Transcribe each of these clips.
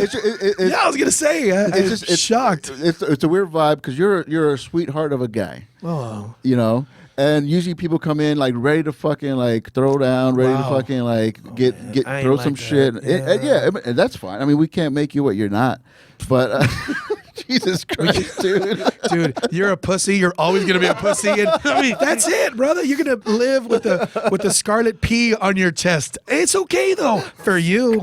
Yeah, I was gonna say. I'm shocked. It's a weird vibe because you're a sweetheart of a guy. Oh, you know. And usually people come in like ready to fucking like throw down, ready to fucking like throw some shit. Yeah. And that's fine. I mean, we can't make you what you're not. But Jesus Christ, dude, you're a pussy. You're always gonna be a pussy. And I mean, that's it, brother. You're gonna live with the scarlet P on your chest. It's okay though for you.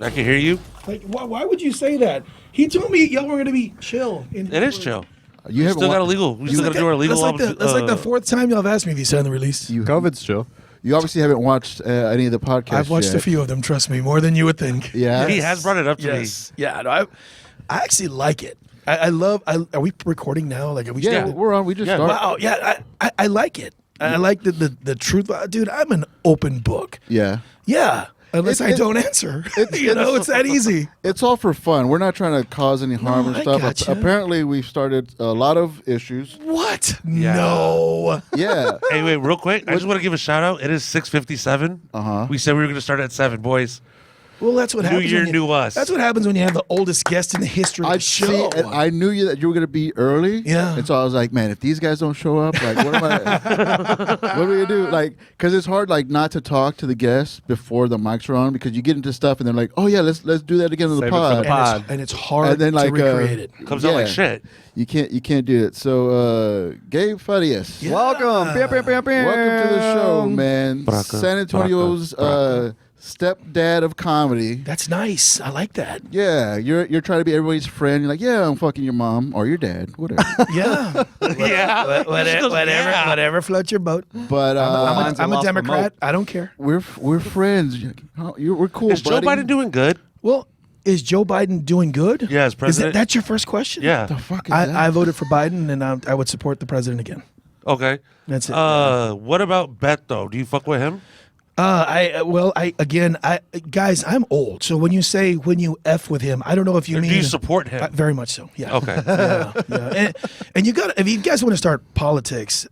I can hear you. Like, why would you say that? He told me y'all were gonna be chill. It is chill. You still got a legal. We still got to do our legal. That's like the fourth time y'all have asked me if you signed the release. COVID's chill. You obviously haven't watched any of the podcasts. I've watched yet. a few of them. Trust me, more than you would think. Yeah, he has brought it up to me. Yeah, no, I actually like it. I love. Are we recording now? Like, are we? Yeah, we're on. We just started. Wow. Yeah, I like it. I like the truth. Dude, I'm an open book. Yeah. Yeah. Unless I don't answer. It's that easy. It's all for fun. We're not trying to cause any harm and stuff. Gotcha. Apparently, we've started a lot of issues. What? Yeah. No. Yeah. Hey, wait, real quick. I just want to give a shout out. It is 6:57. We said we were going to start at 7, boys. Well, that's what happens. New year, new us. That's what happens when you have the oldest guest in the history of the show. And I knew that you were going to be early. Yeah. And so I was like, man, if these guys don't show up, like, what am I? What are we going to do? Like, because it's hard, like, not to talk to the guests before the mics are on because you get into stuff and they're like, oh yeah, let's do that again on the pod. And it's hard to recreate it. Comes out like shit. You can't do it. So, Gabe Farias. Yeah. Welcome. Welcome to the show, man. San Antonio's stepdad of comedy. That's nice. I like that. Yeah, you're trying to be everybody's friend. You're like, yeah, I'm fucking your mom or your dad, whatever. Yeah. Yeah. Whatever floats your boat. But I'm a Democrat. I don't care. we're friends. We're cool. Is Joe buddy. Biden doing good? Well, is Joe Biden doing good? Yeah, as president. That's your first question? Yeah. The fuck is that? I voted for Biden, and I would support the president again. Okay. That's it. What about Beto? Do you fuck with him? Guys, I'm old. So when you F with him, I don't know if you Or mean. do you support him? Very much so. Yeah. Okay. Yeah. And you got, if you guys want to start politics,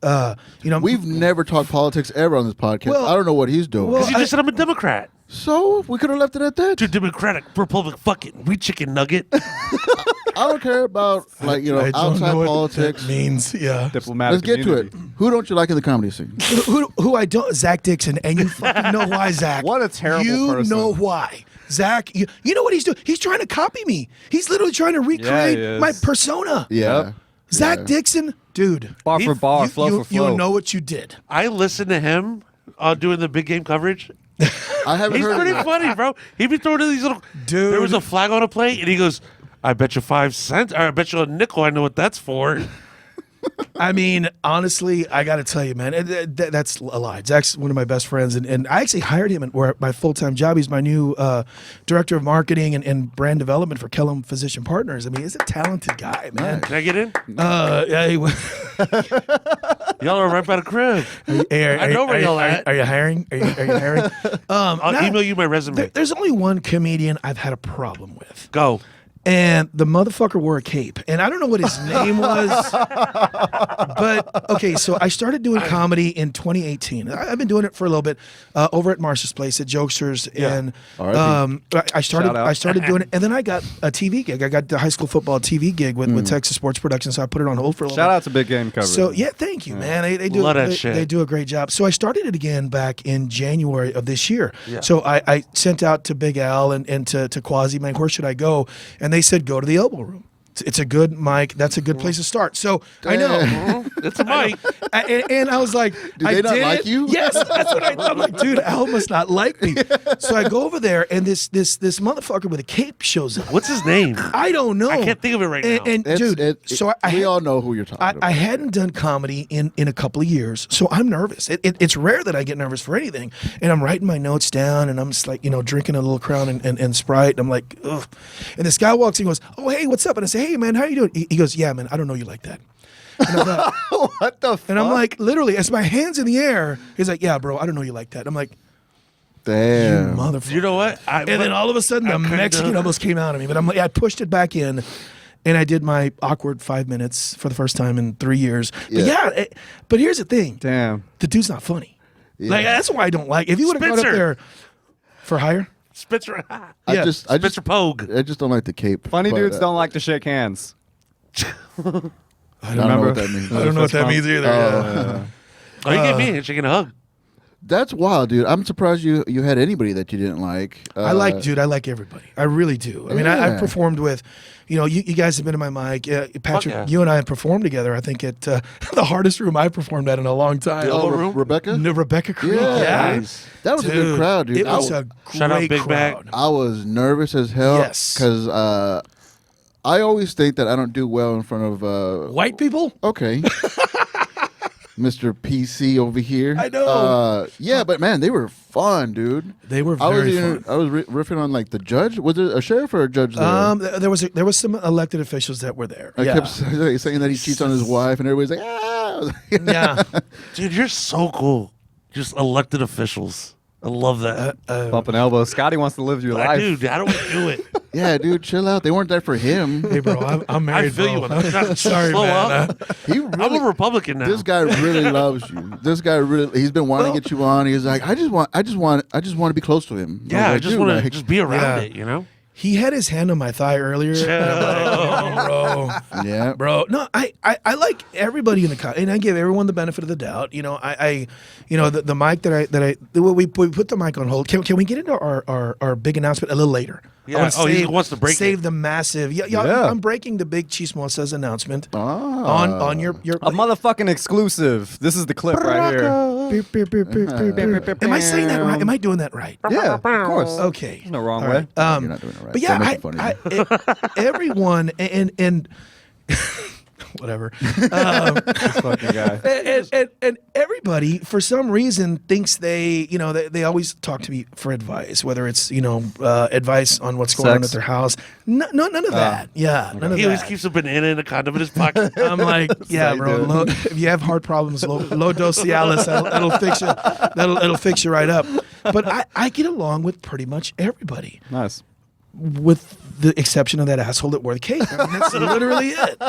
We've never talked politics ever on this podcast. Well- I don't know what he's doing. Well, Because you just said I'm a Democrat. So we could have left it at that. Dude, Democratic Republic, fuck it. We chicken nugget. I don't care about I don't outside know what politics. that means. Yeah. Diplomatic Let's get to immunity. it. Who don't you like in the comedy scene? Who I don't, Zach Dixon, and you fucking know why, Zach. What a terrible You person. know why. Zach, you know what he's doing? He's trying to copy me. He's literally trying to he recreate is. my persona. Yeah. Zach Dixon, dude. Bar for bar, flow for flow. You know what you did. I listened to him doing the big game coverage. I haven't He's heard pretty of it. funny, bro. He be throwing in these little. Dude. There was a flag on a plate, and he goes, "I bet you 5 cents, or I bet you a nickel. I know what that's for." I mean, honestly, I got to tell you, man, that's a lie. Zach's one of my best friends, and I actually hired him at my full-time job. He's my new director of marketing and brand development for Kellum Physician Partners. I mean, he's a talented guy, man. Can I get in? Yeah, Y'all are right by the crib. I know where y'all at. Are you hiring? Are you hiring? I'll email you my resume. There's only one comedian I've had a problem with. Go. And the motherfucker wore a cape. And I don't know what his name was. But, okay, so I started doing comedy in 2018. I've been doing it for a little bit over at Marcia's Place at Jokesters. Yeah. And I Shout out. started doing it. And then I got a TV gig. I got the high school football TV gig with Texas Sports Production. So I put it on hold for a little bit. Shout out to Big Game Coverage. So, yeah, thank you, man. They do Love that shit. They do a great job. So I started it again back in January of this year. Yeah. So I sent out to Big Al and to Quasi, man, where should I go? And they said, go to the Elbow Room. It's a good mic. That's a good place to start. So I know. It's a mic. And I was like, Do they not like you? Yes, that's what I thought. I'm like, dude, Al must not like me. So I go over there, and this motherfucker with a cape shows up. What's his name? I don't know. I can't think of it right now. And dude, so we all know who you're talking about. I hadn't done comedy in a couple of years, so I'm nervous. It's rare that I get nervous for anything, and I'm writing my notes down, and I'm just like, drinking a little Crown and Sprite, and I'm like, ugh. And this guy walks in and goes, oh, hey, what's up? And I say, hey, man, how you doing? He goes, yeah, man, I don't know you like that. And I'm like, what the fuck? and I'm like, literally, as my hand's in the air, he's like, yeah, bro, I don't know you like that. I'm like, Damn. You motherfucker. You know what? And then all of a sudden, the Mexican almost came out of me. But I'm like, I pushed it back in, and I did my awkward 5 minutes for the first time in 3 years. But but here's the thing. Damn. The dude's not funny. Yeah. Like, that's why I don't like. If you would have gone up there for hire. Spitzer. Spitzer Pogue. I just don't like the cape. Funny dudes don't like to shake hands. I don't know what that means. I don't know what that means either. Oh, you gave me a handshake and a hug. That's wild, dude. I'm surprised you had anybody that you didn't like. I like everybody. I really do. I mean, I performed with, you guys have been in my mic. Patrick, you and I have performed together, I think, at the hardest room I performed at in a long time. The Elbow Room? Rebecca? No, Rebecca Creek. Yeah. Nice. That was a good crowd, dude. It was a Shout out great Big Mac. crowd. I was nervous as hell. Yes. Because I always think that I don't do well in front of... white people? Okay. Mr. PC over here. I know. Yeah, but man, they were fun, dude. They were very fun. I was riffing on like the judge. Was it a sheriff or a judge there? There was some elected officials that were there. I kept saying that he cheats on his wife, and everybody's like, ah. Yeah. Dude, you're so cool. Just elected officials. I love that. Bumping elbows. Scotty wants to live your life. Dude, how do we do it? Yeah, dude, chill out. They weren't there for him. Hey, bro, I'm married. I feel you. I'm sorry, slow man. up. I'm a Republican now. This guy really loves you. This guy he's been wanting to get you on. He's like, I just want to be close to him. Yeah, I like, just want to just be around it, He had his hand on my thigh earlier. And I'm like, bro. Yeah, bro. No, I like everybody in the and I give everyone the benefit of the doubt. The mic we put the mic on hold. Can we get into our big announcement a little later? Yeah. He wants to break save the massive. Yeah. I'm breaking the big Chismosa's announcement on your a motherfucking exclusive. This is the clip right here. Am I saying that right? Am I doing that right? Yeah, of course. Okay. There's no wrong All way. right. you're not doing it right. But yeah, Don't make it funny. everyone and whatever. This fucking guy. And everybody, for some reason, thinks they always talk to me for advice, whether it's, advice on what's going on at their house. None of that. Yeah, none of He that. always keeps a banana and a condom in his pocket. I'm like, yeah, bro. If you have heart problems, low dose Cialis, that'll fix you. That'll fix you right up. But I get along with pretty much everybody. Nice. With the exception of that asshole that wore the cape. I mean, that's literally it.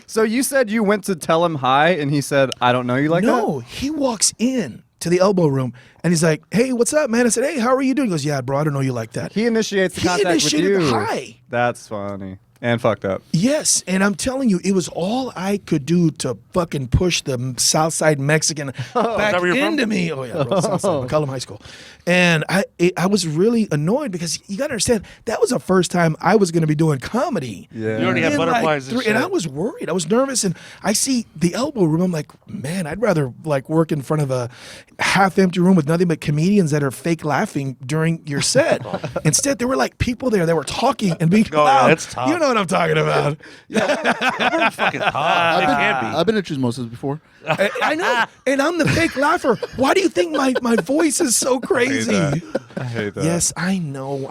So you said you went to tell him hi, and he said, "I don't know you like that." No, he walks in to the elbow room, and he's like, "Hey, what's up, man?" I said, "Hey, how are you doing?" He goes, "Yeah, bro, I don't know you like that." He initiates the contact initiated with you. the hi. That's funny and fucked up. Yes, and I'm telling you, it was all I could do to fucking push the Southside Mexican back that where you're into from? me. Oh yeah, bro, Southside, McCullum High School. And I was really annoyed because you got to understand that was the first time I was going to be doing comedy. Yeah. You already had In, butterflies and shit. and I was worried. I was nervous, and I see the elbow room. I'm like, man, I'd rather like work in front of a half-empty room with nothing but comedians that are fake laughing during your set. Instead, there were like people there that were talking and being loud. That's tough. You know what I'm talking about. Everyone's fucking tough. It can't be. I've been at Chismosas before. I know, and I'm the fake laugher. Why do you think my voice is so crazy? I hate that. Yes, I know.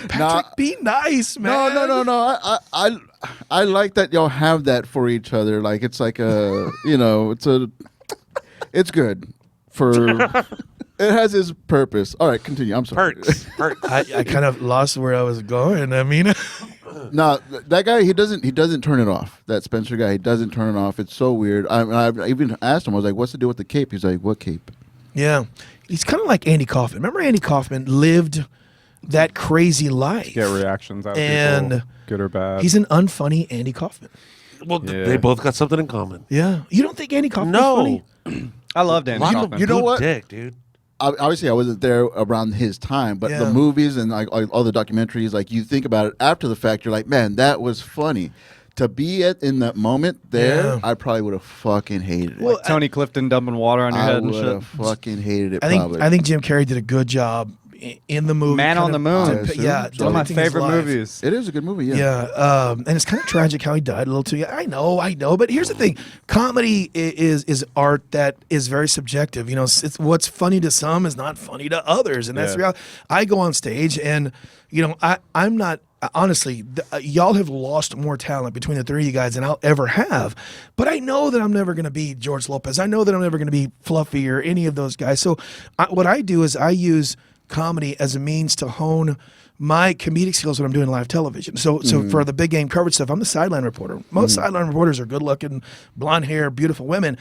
Patrick, be nice, man. No. I like that y'all have that for each other. Like it's like it's good for. It has its purpose. All right, continue. I'm sorry. Perks. I kind of lost where I was going. I mean, No, that guy he doesn't turn it off. That Spencer guy, he doesn't turn it off. It's so weird. I even asked him. I was like, "What's the deal with the cape?" He's like, "What cape?" yeah, he's kind of like Andy Kaufman. Remember, Andy Kaufman lived that crazy life. Get reactions out of And people, good or bad. He's an unfunny Andy Kaufman. Well, Yeah. they both got something in common. Yeah, you don't think Andy Kaufman's No. funny? I love Danny Kaufman. You know Good what? dick, dude. Obviously, I wasn't there around his time, but the Yeah. movies and like all the documentaries, like you think about it after the fact, you're like, man, that was funny. To be in that moment there, Yeah. I probably would have fucking hated it. Well, Like Tony Clifton dumping water on your I head and would shit. have fucking hated it. I think probably. I think Jim Carrey did a good job in the movie. Man kind on the of- Moon. I assume. Yeah, It's One of my depicting his favorite life. movies. It is a good movie. Yeah, and it's kind of tragic how he died a little too young. I know, but here's the thing: comedy is art that is very subjective. You know, it's what's funny to some is not funny to others, and that's Yeah. the reality. I go on stage, and I'm not honestly, y'all have lost more talent between the three of you guys than I'll ever have. But I know that I'm never going to be George Lopez. I know that I'm never going to be Fluffy or any of those guys. So what I do is I use comedy as a means to hone my comedic skills when I'm doing live television. So for the big game coverage stuff, I'm the sideline reporter. Most sideline reporters are good looking, blonde hair, beautiful women.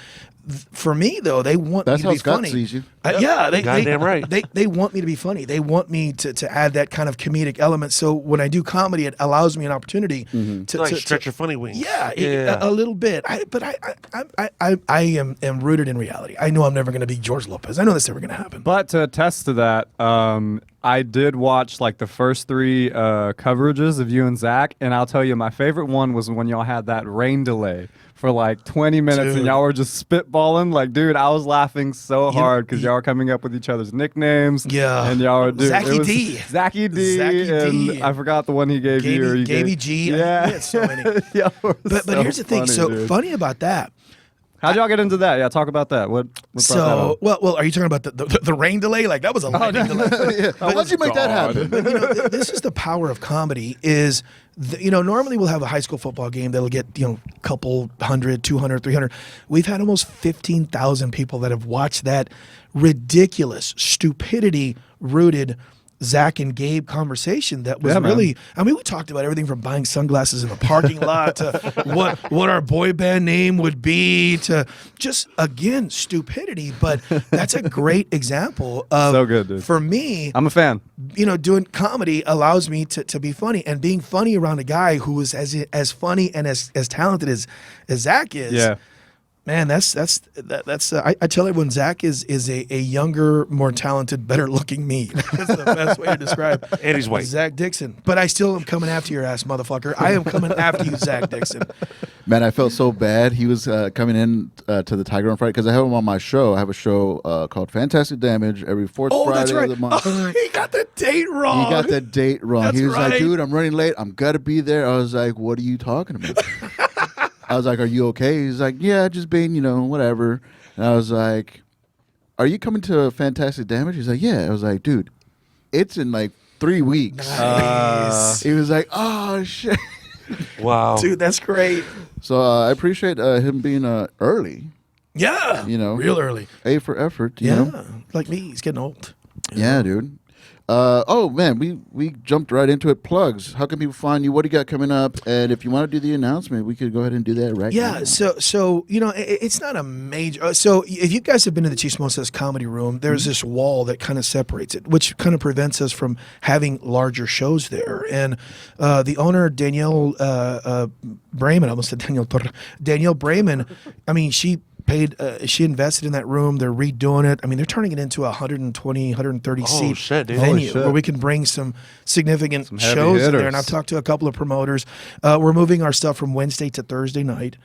For me though, they want me to be Scott funny. Sees you. Goddamn right. They want me to be funny. They want me to add that kind of comedic element. So when I do comedy, it allows me an opportunity to stretch your funny wings. Yeah, a little bit. But I am rooted in reality. I know I'm never going to be George Lopez. I know that's never going to happen. But to attest to that, I did watch like the first 3 coverages of you and Zach, and I'll tell you, my favorite one was when y'all had that rain delay for like 20 minutes, and y'all were just spitballing. Like, dude, I was laughing so hard because y'all were coming up with each other's nicknames. Yeah, and y'all were doing Zachy D, and I forgot the one he gave you. Or Gabe G. Yeah, he had so many. But here's the thing. So dude. funny about that. How'd y'all get into that? Yeah, talk about that. What brought that up? Well, are you talking about the rain delay? Like that was a lightning delay. How'd you make that happen? But, this is the power of comedy. Is normally we'll have a high school football game that'll get a couple 100, 200, 300. We've had almost 15,000 people that have watched that ridiculous, stupidity-rooted Zach and Gabe conversation that was really, I mean, we talked about everything from buying sunglasses in the parking lot to what our boy band name would be to just, again, stupidity. But that's a great example of, so good, dude. For me, I'm a fan. Doing comedy allows me to be funny, and being funny around a guy who is as funny and as talented as Zach is. Yeah. Man, that's I tell everyone Zach is a younger, more talented, better looking me. That's the best way to describe it. And he's white. Zach Dixon. But I still am coming after your ass, motherfucker. I am coming after you, Zach Dixon. Man, I felt so bad. He was coming in to the Tiger on Friday because I have him on my show. I have a show called Fantastic Damage every fourth Friday of the month. He got the date wrong. He got the date wrong. That's He was like, right. dude, I'm running late. I'm got to be there. I was like, what are you talking about? I was like, are you okay? He's like, yeah, just being, whatever. And I was like, are you coming to Fantastic Damage? He's like, yeah. I was like, dude, it's in like 3 weeks. Nice. He was like, oh, shit. Wow. Dude, that's great. So I appreciate him being early. Yeah. Real early. A for effort. You Yeah. know? Like me. He's getting old. Yeah, dude. Oh man, we jumped right into it. Plugs. How can people find you? What do you got coming up? And if you want to do the announcement, we could go ahead and do that right now. Yeah, so it's not a major. So if you guys have been to the Chismosas Comedy Room, there's this wall that kind of separates it, which kind of prevents us from having larger shows there. And the owner, Danielle Brayman, I almost said Danielle Brayman. I mean, she invested in that room. They're redoing it. I mean, they're turning it into a 120, 130 seat venue where we can bring some significant shows in there. And I've talked to a couple of promoters. We're moving our stuff from Wednesday to Thursday night.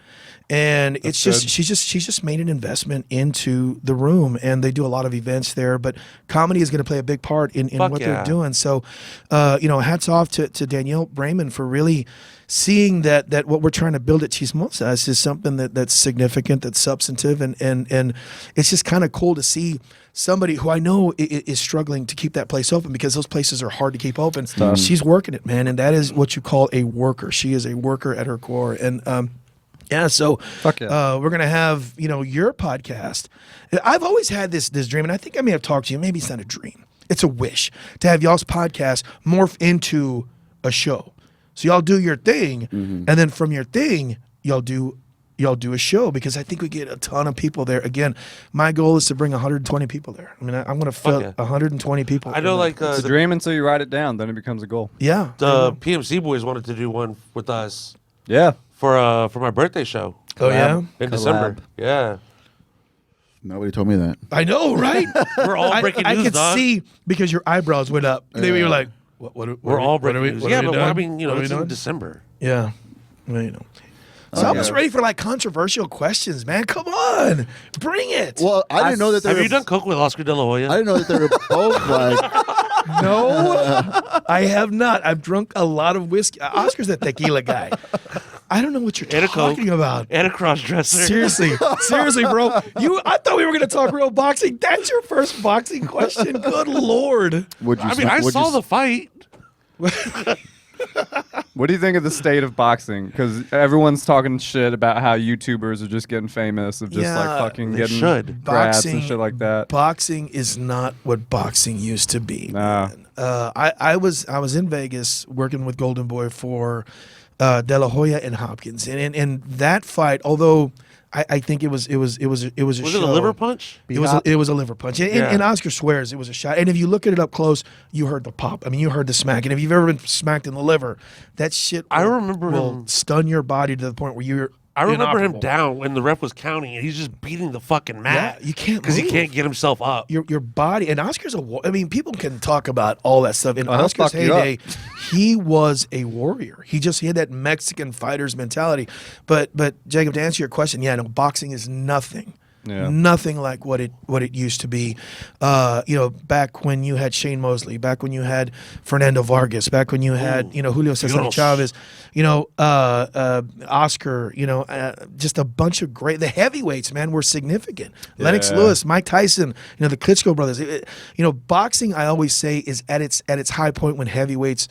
And it's just she's just made an investment into the room, and they do a lot of events there. But comedy is going to play a big part in what they're doing. So, hats off to Danielle Brayman for really seeing that what we're trying to build at Chismosas is something that's significant, that's substantive, and it's just kind of cool to see somebody who I know is struggling to keep that place open because those places are hard to keep open. She's working it, man, and that is what you call a worker. She is a worker at her core, and so we're gonna have your podcast. I've always had this dream, and I think I may have talked to you. Maybe it's not a dream; it's a wish to have y'all's podcast morph into a show. So y'all do your thing, and then from your thing, y'all do a show because I think we get a ton of people there. Again, my goal is to bring 120 people there. I mean, I'm going to fill 120 people. I know, like it's a dream until you write it down, then it becomes a goal. Yeah, the PMC boys wanted to do one with us. Yeah, for my birthday show. Oh yeah, in December. Yeah. Nobody told me that. I know, right? We're all breaking news. I could see because your eyebrows went up. They were like, we're all breaking news. Yeah, but I mean, it's in December. Yeah, well, So I was ready for like controversial questions, man. Come on, bring it. Well, I didn't know that they Have you done coke with Oscar De La Hoya? I didn't know that they were both like. No, I have not. I've drunk a lot of whiskey. Oscar's a tequila guy. I don't know what you're talking about. And a cross-dresser. Seriously, bro. I thought we were going to talk real boxing. That's your first boxing question. Good Lord. I saw the fight. What do you think of the state of boxing? Because everyone's talking shit about how YouTubers are just getting famous of just like fucking getting grabs and shit like that. Boxing is not what boxing used to be. No. I was in Vegas working with Golden Boy for De La Hoya and Hopkins, and that fight, although I think it was a Was show. it a liver punch? It was a liver punch, and Oscar swears it was a shot. And if you look at it up close, you heard the pop. I mean, you heard the smack. And if you've ever been smacked in the liver, that shit will stun your body to the point where you're. I remember him down when the ref was counting, and he's just beating the fucking mat. Yeah, you can't because he can't get himself up. Your body, and Oscar's I mean, people can talk about all that stuff. In Oscar's heyday, he was a warrior. He had that Mexican fighter's mentality. But Jacob, to answer your question, no, boxing is nothing. Yeah. Nothing like what it used to be. Back when you had Shane Mosley, back when you had Fernando Vargas, back when you had Julio Cesar Chavez, Oscar, just a bunch of the heavyweights, man, were significant. Yeah. Lennox Lewis, Mike Tyson, the Klitschko brothers. Boxing, I always say, is at its high point when heavyweights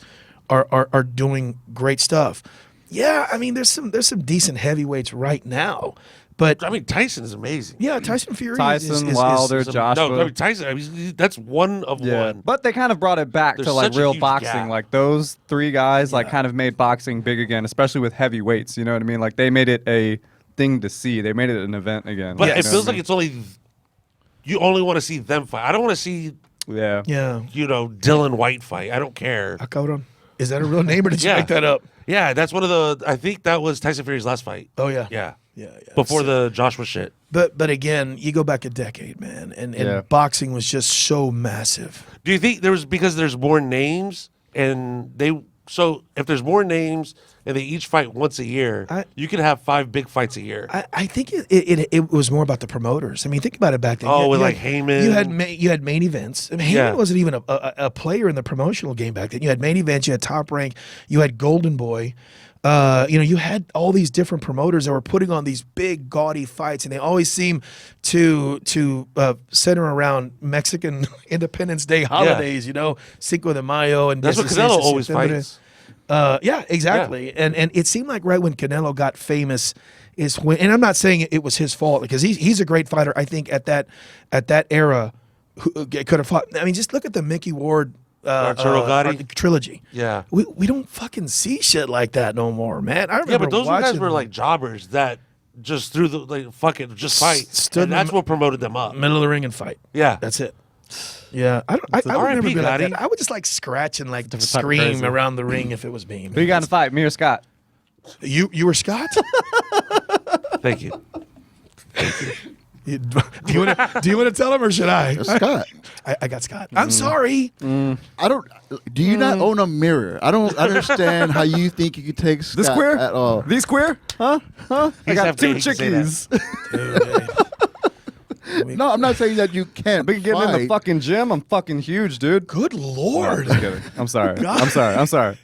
are doing great stuff. Yeah, I mean, there's some decent heavyweights right now. But I mean, Tyson is amazing. Yeah, Tyson Fury. Wilder, Joshua. No, I mean, Tyson. That's one of one. But they kind of brought it back to like real boxing. Gap. Like those three guys, like kind of made boxing big again, especially with heavyweights. You know what I mean? Like they made it a thing to see. They made it an event again. But it feels like it's only you only want to see them fight. I don't want to see. Yeah. Dylan White fight. I don't care. Akaudon. Is that a real name or did you make that up? Yeah, that's one of the. I think that was Tyson Fury's last fight. Oh yeah. Yeah. Before the Joshua shit. But again, you go back a decade, man, and boxing was just so massive. Do you think because there's more names and if there's more names and they each fight once a year, you could have 5 big fights a year? I think it was more about the promoters. I mean, think about it back then. Oh, with Heyman. You had main events. I mean, Heyman wasn't even a player in the promotional game back then. You had main events. You had Top Rank. You had Golden Boy. You had all these different promoters that were putting on these big, gaudy fights, and they always seem to center around Mexican Independence Day holidays. Cinco de Mayo, and that's what Canelo always fights. Yeah, exactly. Yeah. And it seemed like right when Canelo got famous is when, and I'm not saying it was his fault because he's a great fighter. I think at that era, who could have fought. I mean, just look at the Mickey Ward. Arturo Gatti trilogy. Yeah, we don't fucking see shit like that no more, man. I remember but those guys were like jobbers that just threw just fight. And that's what promoted them up. Middle of the ring and fight. Yeah, that's it. Yeah, I would never be like that. I would just like scratch and like scream around the ring if it was me. Who you got in the fight, me or Scott? You were Scott. Thank you. Do you want to tell him or should I? Scott. I got Scott. I'm sorry. I don't. Do you not own a mirror? I don't understand how you think you could take Scott this queer at all. These queer? Huh? I got 2 chickies. No, I'm not saying that you can't. Been getting in the fucking gym. I'm fucking huge, dude. Good Lord. I'm sorry. I'm sorry.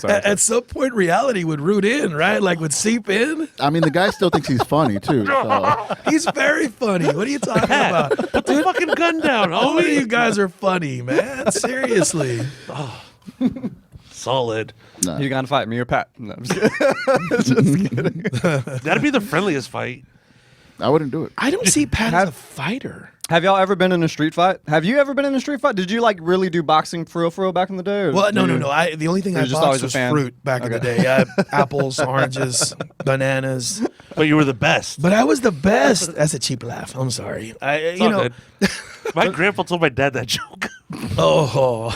At some point, reality would root in, right? Like would seep in. I mean, the guy still thinks he's funny too. So. He's very funny. What are you talking about? Put the fucking gun down. All of you guys are funny, man. Seriously. Solid. No. You gonna fight me or Pat? No, I'm just kidding. That'd be the friendliest fight. I wouldn't do it. I don't see Pat as a fighter. Have y'all ever been in a street fight? Have you ever been in a street fight? Did you like really do boxing for real back in the day? Well, no. The only thing I boxed was fruit back in the day. Apples, oranges, bananas. But you were the best. But I was the best. That's a cheap laugh. I'm sorry. Good. My grandpa told my dad that joke. No,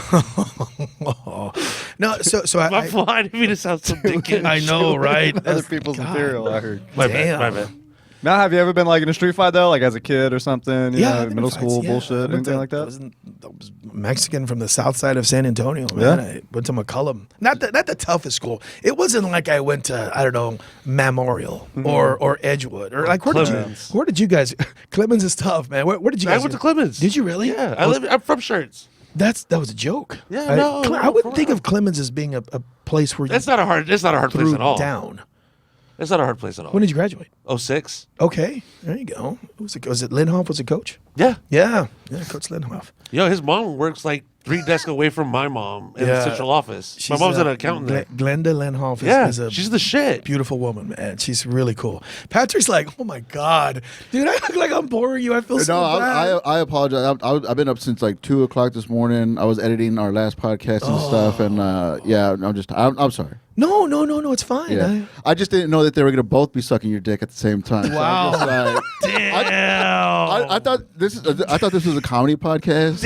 so I didn't mean to sound so dickhead. I know, right? Other people's material, I heard. My bad. Now, have you ever been like in a street fight though, like as a kid or something? Middle school bullshit, anything like that? I was Mexican from the south side of San Antonio, man. Yeah. I went to McCullum. Not the toughest school. It wasn't like I went to Memorial or Edgewood or like where did you guys? Clemens is tough, man. Where did you guys? I went to Clemens. Did you really? Yeah, I'm from Shirts. That was a joke. Yeah, I wouldn't think of Clemens as being a place where it's not a hard place at all. Down. It's not a hard place at all. When did you graduate? 06. Okay, there you go. Was it Lindhoff was a coach? Yeah. Yeah, Coach Lindhoff. Yo, his mom works like 3 desks away from my mom in the central office. My She's, mom's an accountant there. Glenda Lindhoff is a she's the shit. beautiful woman, man. She's really cool. Patrick's like, oh my God, dude, I look like I'm boring you. I feel so bad. I apologize. I've been up since like 2:00 this morning. I was editing our last podcast and stuff, and I'm sorry. No, it's fine. Yeah. I just didn't know that they were gonna both be sucking your dick at the same time. Wow. So I'm just like, Damn. I thought this was a comedy podcast.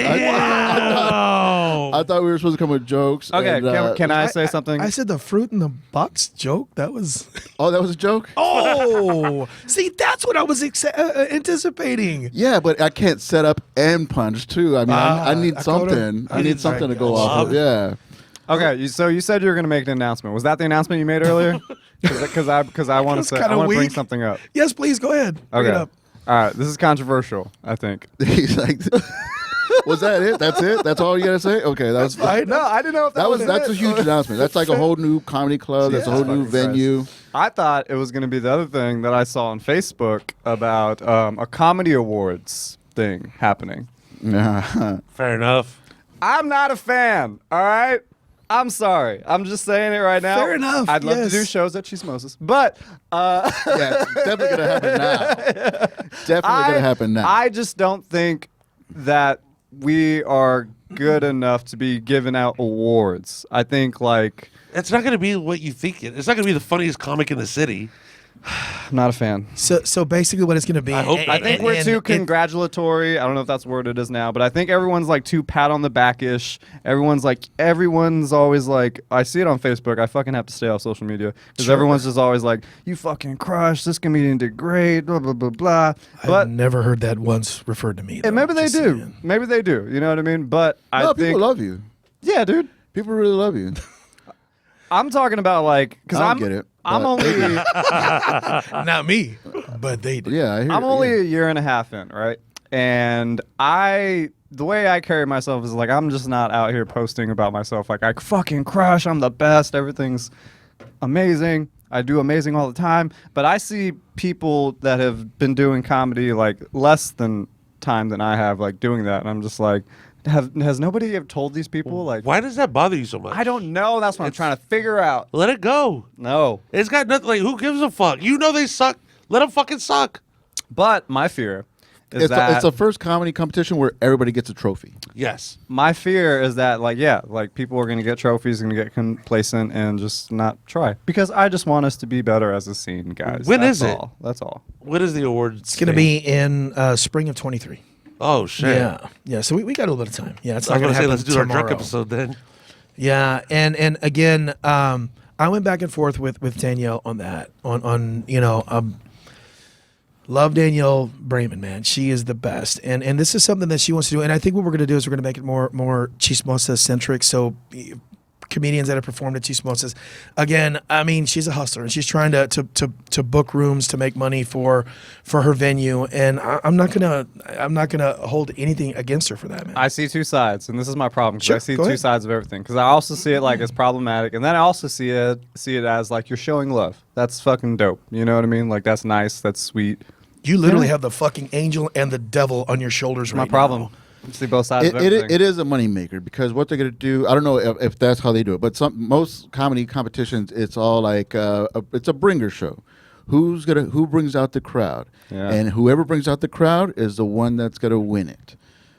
I thought we were supposed to come with jokes. Okay, and, can I say something? I said the fruit in the box joke. That was. Oh, that was a joke? Oh, see, that's what I was anticipating. Yeah, but I can't set up and punch too. I mean, I need Dakota. something. I need something to go off of. Yeah. Okay, so you said you were going to make an announcement. Was that the announcement you made earlier? Because I want to say I want to bring something up. Yes, please go ahead. Bring it up. All right, this is controversial, I think. He's like, was that it? That's it? That's all you gotta say? Okay, that's fine. No, I didn't know if That's a huge announcement. That's like a whole new comedy club. That's a whole new venue. I thought it was going to be the other thing that I saw on Facebook about a comedy awards thing happening. Yeah. Fair enough. I'm not a fan, all right? I'm sorry. I'm just saying it right now. Fair enough, I'd love yes. to do shows at Chismosas, but Yeah, definitely gonna happen now. Definitely gonna happen now. I just don't think that we are good enough to be giving out awards. I think like It's not going to be what you think it's not going to be the funniest comic in the city. I'm not a fan. So basically, what it's going to be. I think we're too congratulatory. I don't know if that's the word it is now, but I think everyone's like too pat on the back-ish. Everyone's always like, I see it on Facebook. I fucking have to stay off social media because everyone's just always like, you fucking crushed. This comedian did great. Blah blah blah blah. But I've never heard that once referred to me. and maybe they do. Maybe they do. You know what I mean? But I think people love you. yeah, dude. People really love you. I'm talking about like because I don't get it. I'm but- only Not me, but they do. Yeah, I hear I'm it, only yeah. a year and a half in, right? And the way I carry myself is like I'm just not out here posting about myself like I fucking crush, I'm the best, everything's amazing, I do amazing all the time. But I see people that have been doing comedy like less than time than I have like doing that, and I'm just like, has nobody ever told these people like Why does that bother you so much? I don't know. That's what I'm trying to figure out. Let it go. No. It's got nothing. Like, who gives a fuck? You know they suck. Let them fucking suck. But my fear is It's the first comedy competition where everybody gets a trophy. Yes. my fear is that like people are going to get trophies, going to get complacent and just not try. Because I just want us to be better as a scene, guys. When That's is it? all. That's all. What is the award? It's going to be in spring of 23. Oh shit. Yeah. So we got a little bit of time. Yeah, it's I was not going gonna to say happen let's do our tomorrow. drunk episode then. Yeah, and again, I went back and forth with Danielle on that. Love Danielle Brayman, man. She is the best, and this is something that she wants to do. And I think what we're going to do is we're going to make it more Chismosa centric. So comedians that have performed at Chismosas, again, I mean, she's a hustler and she's trying to book rooms to make money for her venue. And I'm not gonna hold anything against her for that, man. I see two sides, and this is my problem because Sure, I see go two ahead. sides of everything. Because I also see it like as problematic, and then I also see it as like you're showing love. That's fucking dope. You know what I mean? Like that's nice. That's sweet. You literally have the fucking angel and the devil on your shoulders right My problem. now. I see both sides of It everything. is a moneymaker because what they're going to do, I don't know if that's how they do it, but most comedy competitions, it's all like it's a bringer show. Who brings out the crowd? Yeah. And whoever brings out the crowd is the one that's going to win it.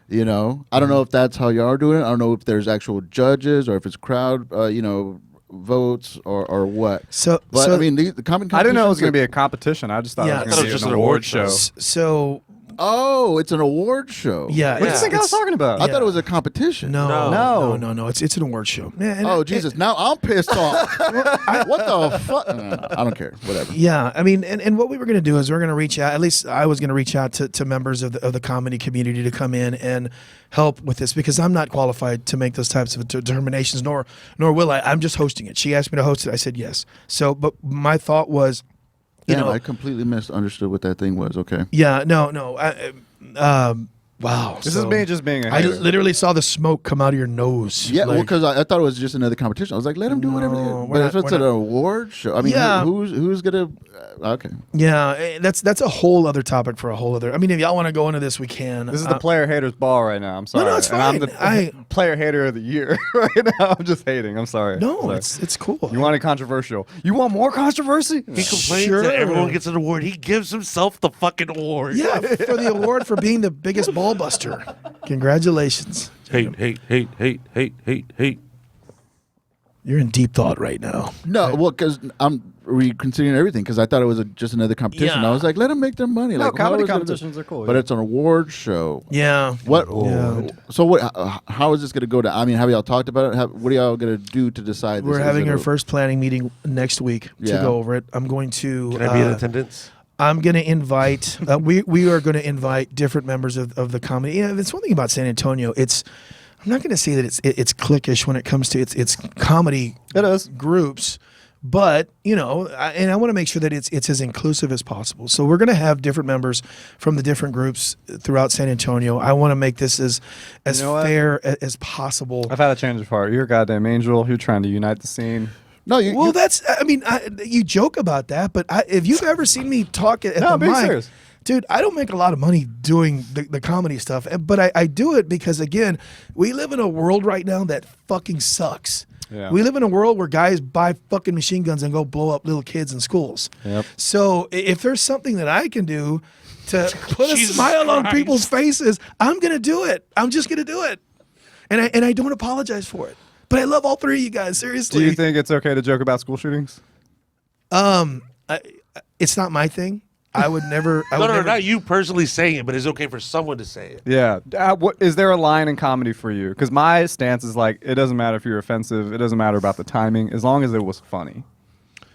You know, I don't know if that's how y'all are doing it. I don't know if there's actual judges or if it's crowd, votes or what. But I mean, the comedy. I didn't know it was competitions going to be a competition. I just thought Yeah. it was going to be just an an award award show. show. So Oh, it's an award show. yeah, What do you think I was talking about? I thought it was a competition. No. It's an award show. Man, Oh Jesus! Now I'm pissed off. What the fuck? I don't care. Whatever. Yeah, I mean, and what we were going to do is we're going to reach out. At least I was going to reach out to members of the comedy community to come in and help with this because I'm not qualified to make those types of determinations, nor will I. I'm just hosting it. She asked me to host it. I said yes. So, but my thought was, I completely misunderstood what that thing was. Okay. Yeah, no. Wow. This is me just being a I hater. literally saw the smoke come out of your nose. Yeah, well, Like, because I thought it was just another competition. I was like, let him do whatever. No, But if it's an award show, I mean, Yeah. who's gonna? Okay. yeah, that's a whole other topic for a whole other. I mean, if y'all want to go into this, we can. This is the player haters ball right now. I'm sorry. no, it's And I'm fine. the player hater of the year right now. I'm just hating. I'm sorry. No, Sorry. it's cool. You want it controversial? You want more controversy? He complains Sure. that everyone gets an award. He gives himself the fucking award. Yeah, for the award for being the biggest ball buster. Congratulations. Hate, hate, hate, hate, hate, hate, hate. You're in deep thought right now. No, well, because I'm reconsidering everything because I thought it was just another competition. Yeah. I was like, let them make their money. No, Like comedy how is it- competitions are cool. But yeah. it's an award show. Yeah. What? Yeah. So what? How is this going to go down? I mean, have y'all talked about it? What are y'all going to do to decide? This? We're Is having it our a- first planning meeting next week to Yeah. go over it. I'm going to. Can I be in attendance? I'm going to invite. We are going to invite different members of the comedy. Yeah, that's one thing about San Antonio. I'm not going to say that it's cliquish when it comes to its comedy. It is. Groups, but I want to make sure that it's as inclusive as possible. So we're going to have different members from the different groups throughout San Antonio. I want to make this as You know what? fair as possible. I've had a change of heart. You're a goddamn angel. You're trying to unite the scene. No, Well, that's. I mean, you joke about that, but if you've ever seen me talk at No, the I'm being mic, serious. dude, I don't make a lot of money doing the comedy stuff, but I do it because again, we live in a world right now that fucking sucks. Yeah. We live in a world where guys buy fucking machine guns and go blow up little kids in schools. Yep. So if there's something that I can do to put a Jesus smile on Christ. people's faces, I'm gonna do it. I'm just gonna do it, and I don't apologize for it. But I love all three of you guys. Seriously. Do you think it's okay to joke about school shootings? It's not my thing. I would never. No, not you personally saying it, but it's okay for someone to say it. Yeah. What is there a line in comedy for you? Because my stance is like, it doesn't matter if you're offensive. It doesn't matter about the timing, as long as it was funny.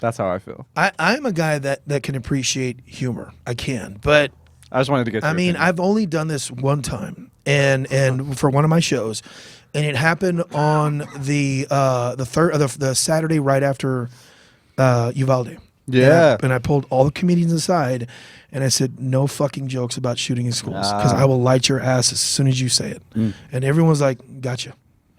That's how I feel. I'm a guy that can appreciate humor. I can, but I just wanted to get. I your mean, opinion. I've only done this one time, and for one of my shows, and it happened on the Saturday right after Uvalde. Yeah. And I pulled all the comedians aside, and I said, no fucking jokes about shooting in schools, because I will light your ass as soon as you say it. And everyone was like, gotcha.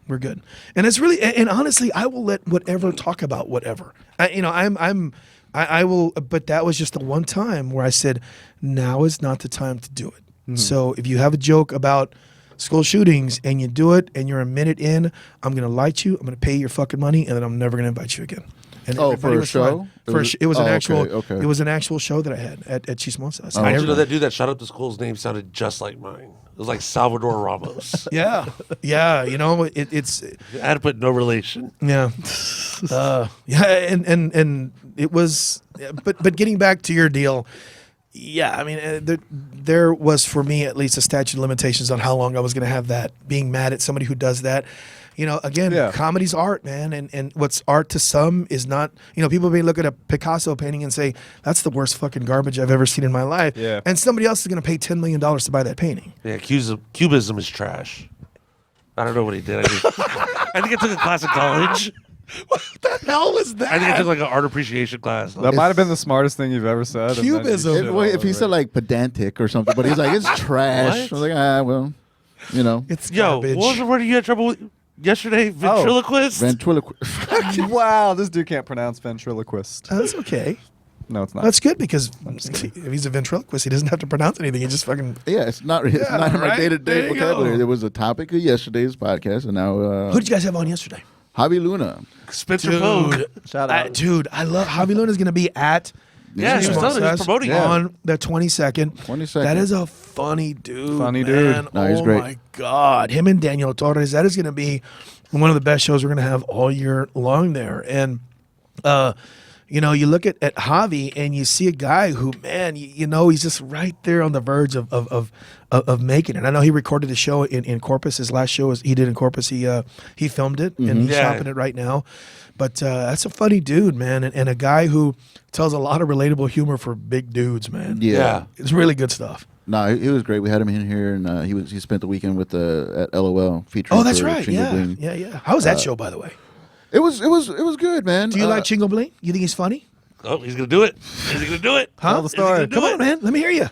We're good. And it's really, and honestly, I will let whatever talk about whatever. I will, but that was just the one time where I said, now is not the time to do it. So if you have a joke about school shootings and you do it and you're a minute in, I'm going to light you, I'm going to pay your fucking money, and then I'm never going to invite you again. And Oh, everybody for a was show? fine. It was an okay, actual. okay. It was an actual show that I had at Chismosa. I didn't know that dude that shot up the school's name sounded just like mine. It was like Salvador Ramos. Yeah. It's I had to put no relation. yeah, and it was, but getting back to your deal, yeah, I mean, there was for me at least a statute of limitations on how long I was going to have that being mad at somebody who does that. Again, Yeah. comedy's art, man, and what's art to some is not. People may look at a Picasso painting and say that's the worst fucking garbage I've ever seen in my life, Yeah. and somebody else is going to pay $10 million to buy that painting. Yeah, Cubism is trash. I don't know what he did. I think I took a class in college. What the hell was that? I think I took like an art appreciation class. that might have been the smartest thing you've ever said. and then you Cubism. shit all If he over said it. like pedantic or something, but he's like, it's trash. What? I was like, well, It's Yo, garbage. what was the word you had trouble with yesterday? Ventriloquist? ventriloquist. Wow, this dude can't pronounce ventriloquist. That's okay. No, it's not. That's good because if he's a ventriloquist, he doesn't have to pronounce anything. He just fucking. Yeah, it's not in my right? day-to-day There you vocabulary. go. There was a topic of yesterday's podcast, and now Who did you guys have on yesterday? Javi Luna. Spencer Pogue. Shout out. Dude, I love Javi Luna's going to be at. Yeah, he was telling me he's promoting it. on the 22nd. 22nd. That is a funny dude. Funny dude. Man. No, he's oh great. my God, him and Daniel Torres. That is going to be one of the best shows we're going to have all year long there. And you look at Javi and you see a guy who, man, he's just right there on the verge of making it. I know he recorded the show in Corpus. His last show he did in Corpus. He filmed it and he's Yeah. shopping it right now. But that's a funny dude, man, and a guy who tells a lot of relatable humor for big dudes, man. Yeah. It's really good stuff. No, he was great. We had him in here, and he spent the weekend with at LOL featuring. Oh, that's for right. Chingo Yeah. Bling. Yeah. How was that show, by the way? It was good, man. Do you like Chingo Bling? You think he's funny? Oh, he's going to do it. He's going to do it. Huh? Tell the story. Do Come it. on, man. Let me hear you.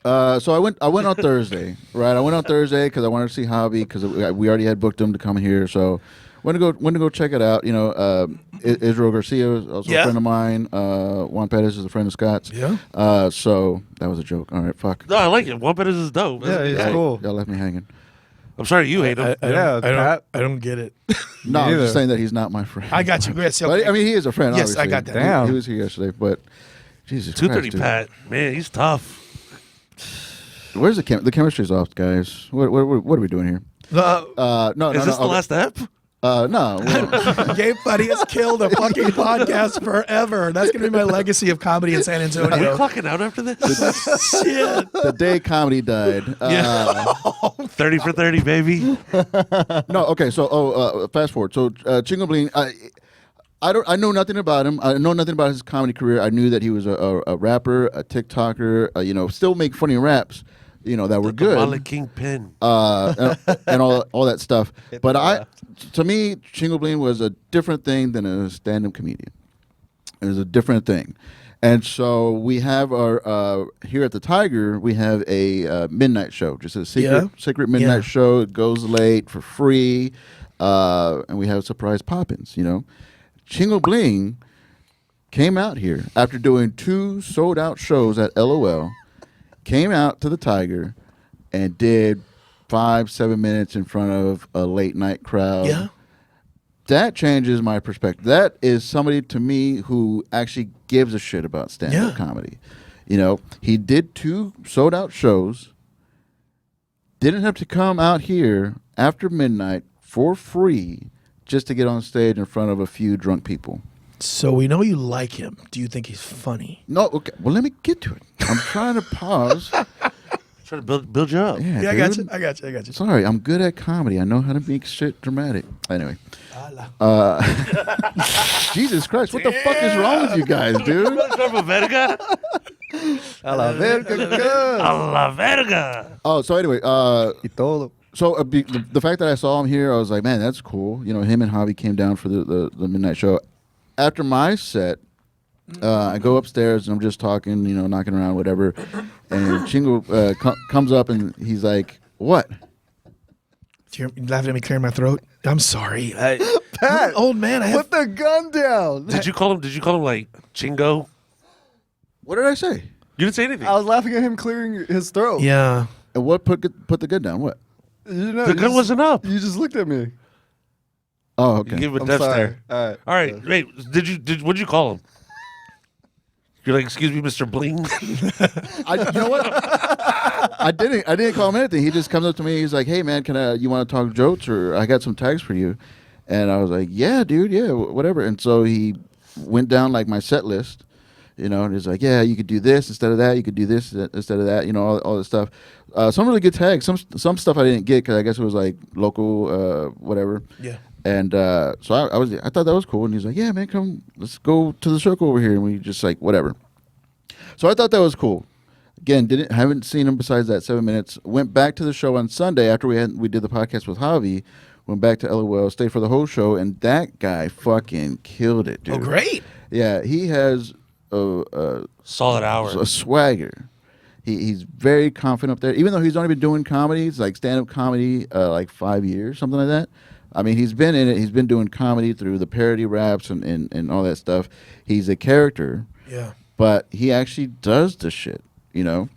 So I went on Thursday, right? I went on Thursday because I wanted to see Javi because we already had booked him to come here. So went to go check it out. You know, Israel Garcia is also a friend of mine. Juan Perez is a friend of Scott's. Yeah. So that was a joke. All right, fuck. No, I like it. Juan Perez is dope. Yeah, he's cool. Y'all left me hanging. I'm sorry you hate him. I don't get it. No, I'm just saying that he's not my friend. I got you. Yes, But, I mean, he is a friend. Yes, obviously. I got that. Damn. He was here yesterday, but Jesus 230 Christ, dude. Pat, man, he's tough. Where's the the chemistry's off, guys? What are we doing here? No. Is this the last ep? No. Well, Gabe Farias killed a fucking podcast forever. That's gonna be my legacy of comedy in San Are we Antonio. clocking out after this? Shit. the day comedy died. 30 for 30, baby. No, okay. So, fast forward. So, Chingo Bling, I know nothing about him. I know nothing about his comedy career. I knew that he was a rapper, a TikToker. You know, still make funny raps. You know that were good. Wallet Kingpin. And all that stuff. But to me, Chingo Bling was a different thing than a stand-up comedian. It was a different thing. And so we have our here at the Tiger, we have a midnight show, just a secret midnight show. It goes late for free, and we have surprise pop-ins. You know, Chingo Bling came out here after doing 2 sold-out shows at LOL. Came out to the Tiger and did 5-7 minutes in front of a late night crowd. Yeah. That changes my perspective. That is somebody to me who actually gives a shit about stand-up comedy. You know, he did 2 sold-out shows, didn't have to come out here after midnight for free just to get on stage in front of a few drunk people. So we know you like him. Do you think he's funny? No, okay. Well, let me get to it. I'm trying to pause. Trying to build you up. Yeah, I got dude. you. I got you. Sorry, I'm good at comedy. I know how to make shit dramatic. Anyway. Jesus Christ, what the fuck is wrong with you guys, dude? A verga? A la verga. A la verga. Oh, so anyway, Y todo. so the fact that I saw him here, I was like, man, that's cool. You know, him and Javi came down for the midnight show. After my set, I go upstairs and I'm just talking, you know, knocking around, whatever. And Chingo comes up and he's like, "What?" You're laughing at me clearing my throat. I'm sorry. Pat, I'm an old man. put the gun down. Did you call him like Chingo? What did I say? You didn't say anything. I was laughing at him clearing his throat. Yeah. And what put the gun down? What? You know, The gun wasn't up. You just looked at me. Oh, You okay. gave him a I'm death sorry. stare. All right. All right, wait. What'd you call him? You're like, excuse me, Mr. Bling. You know what? I didn't call him anything. He just comes up to me. He's like, "Hey, man, you want to talk jokes, or I got some tags for you?" And I was like, "Yeah, dude, yeah, whatever." And so he went down like my set list, you know, and he's like, "Yeah, you could do this instead of that. You could do this instead of that. You know, all this stuff." Some really good tags. Some stuff I didn't get because I guess it was like local, whatever. Yeah. And so I thought that was cool. And he's like, "Yeah, man, come, let's go to the circle over here." And we just like whatever. So I thought that was cool. Again, haven't seen him besides that 7 minutes. Went back to the show on Sunday after we did the podcast with Javi. Went back to LOL, stayed for the whole show, and that guy fucking killed it, dude. Oh, great. Yeah, he has a Solid hour. a swagger. He's very confident up there. Even though he's only been doing comedies, like stand-up comedy, like 5 years, something like that. I mean, he's been in it. He's been doing comedy through the parody raps and all that stuff. He's a character. Yeah. But he actually does the shit, you know?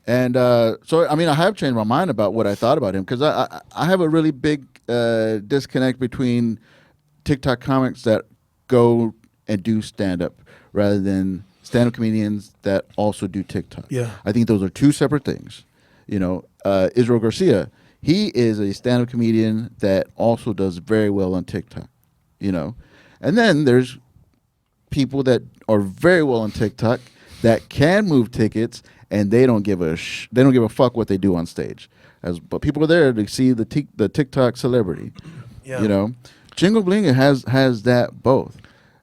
And so, I mean, I have changed my mind about what I thought about him because I have a really big disconnect between TikTok comics that go and do stand-up rather than stand-up comedians that also do TikTok. Yeah. I think those are 2 separate things. You know, Israel Garcia, he is a stand-up comedian that also does very well on TikTok, you know? And then there's people that are very well on TikTok that can move tickets and they don't give a fuck what they do on stage. But people are there to see the TikTok celebrity. Yeah. You know, Chingo Bling has that both,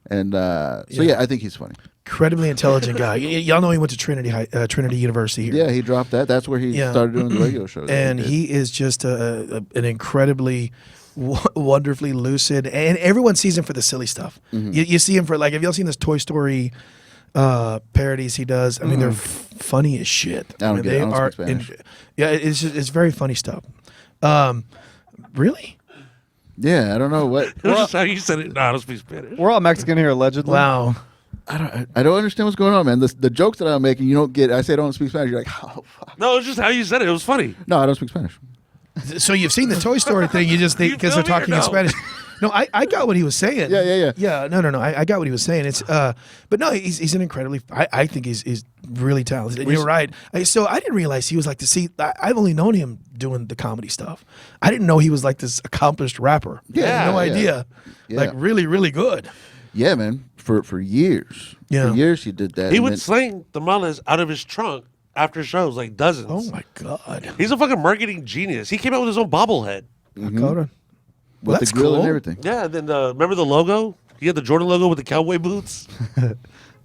and so yeah, I think he's funny. Incredibly intelligent guy. Y'all know he went to Trinity University here. Yeah, he dropped that. That's where he started doing the radio shows. And he is just an incredibly wonderfully lucid, and everyone sees him for the silly stuff. Mm-hmm. You see him for, like, have y'all seen this Toy Story parodies he does. I mean, they're funny as shit. I don't mean, get it. I don't speak Spanish. Yeah, it's very funny stuff. Really? Yeah, I don't know what. It was just how you said it. No, I don't speak Spanish. We're all Mexican here, allegedly. Wow. I don't understand what's going on, man. The jokes that I'm making, you don't get. I say I don't speak Spanish. You're like, oh, fuck. No, it's just how you said it. It was funny. No, I don't speak Spanish. So you've seen the Toy Story thing. You just think You because feel they're me or talking in no? Spanish. No, I got what he was saying. Yeah. Yeah, no. I got what he was saying. It's but no, he's an incredibly. I think he's really talented. And you're right. So I didn't realize he was like I've only known him doing the comedy stuff. I didn't know he was like this accomplished rapper. I had no idea. Yeah. Like really, really good. Yeah, man. For years. Yeah. For years he did that. He and would then- sling tamales out of his trunk after shows, like dozens. Oh my god. He's a fucking marketing genius. He came out with his own bobblehead. Dakota. Well, with that's the grill cool. and everything. Yeah, and then remember the logo? He had the Jordan logo with the cowboy boots.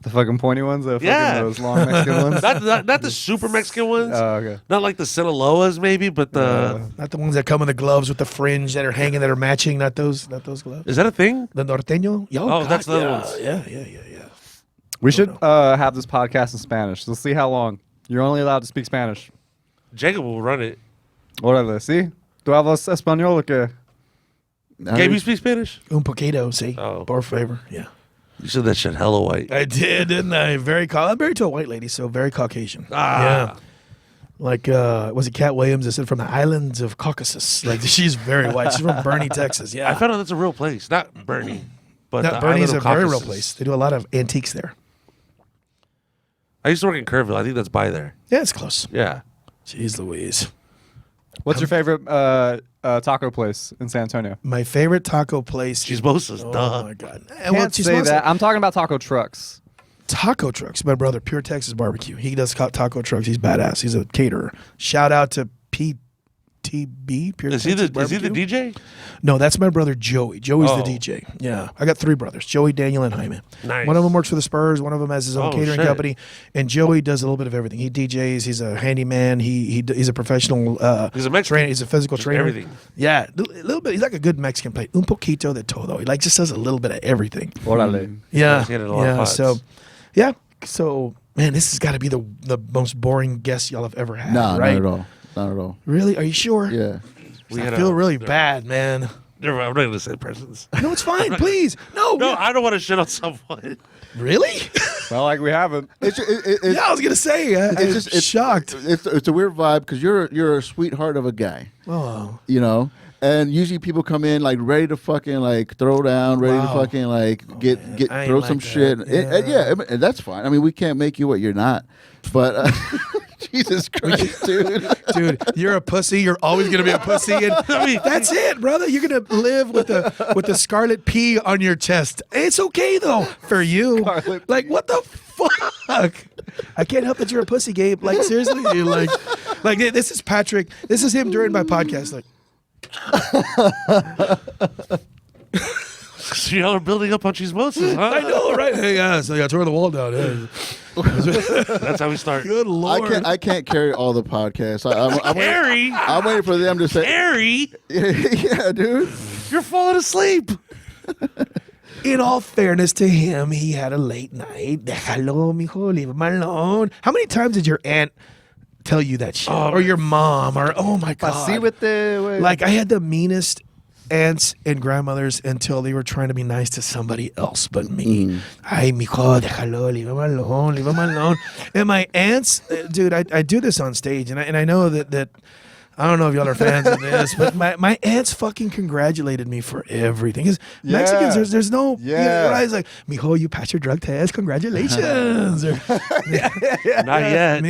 The fucking pointy ones, the Yeah. fucking those long Mexican ones. not the super Mexican ones. Oh, okay. Not like the Sinaloas, maybe, but the. Not the ones that come in the gloves with the fringe that are hanging that are matching. Not those gloves. Is that a thing? The norteño. Yo, Oh, God, that's the other yeah, ones. Yeah. We should have this podcast in Spanish. Let's see how long. You're only allowed to speak Spanish. Jacob will run it. Órale, ¿sí? ¿Tú hablas español o qué? Gabe, you speak Spanish? Un poquito, see. Oh. Por favor. Yeah. You said that shit hella white. I did, didn't I? I'm married to a white lady, so very Caucasian. Ah. Yeah. Like, was it Cat Williams that said from the islands of Caucasus? Like, she's very white. She's from Bernie, Texas. Yeah. I found out that's a real place. Not Bernie, but No, the Bernie is island a of very real Caucasus. place. They do a lot of antiques there. I used to work in Kerrville. I think that's by there. Yeah, it's close. Yeah. Jeez Louise. What's your favorite taco place in San Antonio? My favorite taco place. Chismosa's, Oh, duh. my God. Can't say that. I'm talking about taco trucks. Taco trucks. My brother, Pure Texas Barbecue. He does taco trucks. He's badass. He's a caterer. Shout out to PTB. Pure Is he Texas the Barbecue. DJ? No, that's my brother Joey. Joey's Oh. the DJ. Yeah, I got three brothers: Joey, Daniel, and Jaime. Nice. One of them works for the Spurs. One of them has his own Oh, catering shit. company. And Joey does a little bit of everything. He DJs. He's a handyman. He's a professional. He's a Mexican. trainer. He's a physical Just trainer. everything. Yeah, a little bit. He's like a good Mexican plate. Un poquito de todo. He like just does a little bit of everything. Órale. Yeah, He's getting a lot of yeah. pots. So man, this has got to be the most boring guest y'all have ever had. Nah, right? not at all. Not at all. Really? Are you sure? Yeah. I feel really bad, man. Never mind, I'm not going to say persons. No, it's fine. Please, no. No, I don't want to shit on someone. Really? Not like we haven't. It's Yeah, I was gonna say. It's shocked. It's a weird vibe because you're a sweetheart of a guy, Oh, you know. And usually people come in like ready to fucking like throw down, ready to Wow. fucking like get I ain't throw like some that. shit. Yeah. And that's fine. I mean, we can't make you what you're not, but Jesus Christ, dude. dude, you're a pussy. You're always gonna be a pussy, and I mean that's it, brother. You're gonna live with the scarlet P on your chest. It's okay though for you. Scarlet Like what the fuck? I can't help that you're a pussy, Gabe. Like seriously, dude, like this is Patrick. This is him during my podcast. Like. So y'all are building up on chismosis, huh? I know, right? Hey, so I tore the wall down. That's how we start. Good lord. I can't carry all the podcasts. Harry! I'm waiting for them to say, Harry! yeah, dude. You're falling asleep. In all fairness to him, he had a late night. Déjalo, mijo, leave him alone. How many times did your aunt tell you that shit? Or your mom? Or, oh my God. See with the Like, I had the meanest aunts and grandmothers until they were trying to be nice to somebody else but me. Ay, mijo, déjalo, leave him alone, leave him alone. And my aunts, dude, I do this on stage, and I know that I don't know if y'all are fans of this, but my aunts fucking congratulated me for everything. Because Mexicans, there's no, you know, right? It's like, mijo, you passed your drug test, congratulations. Or, Not yet.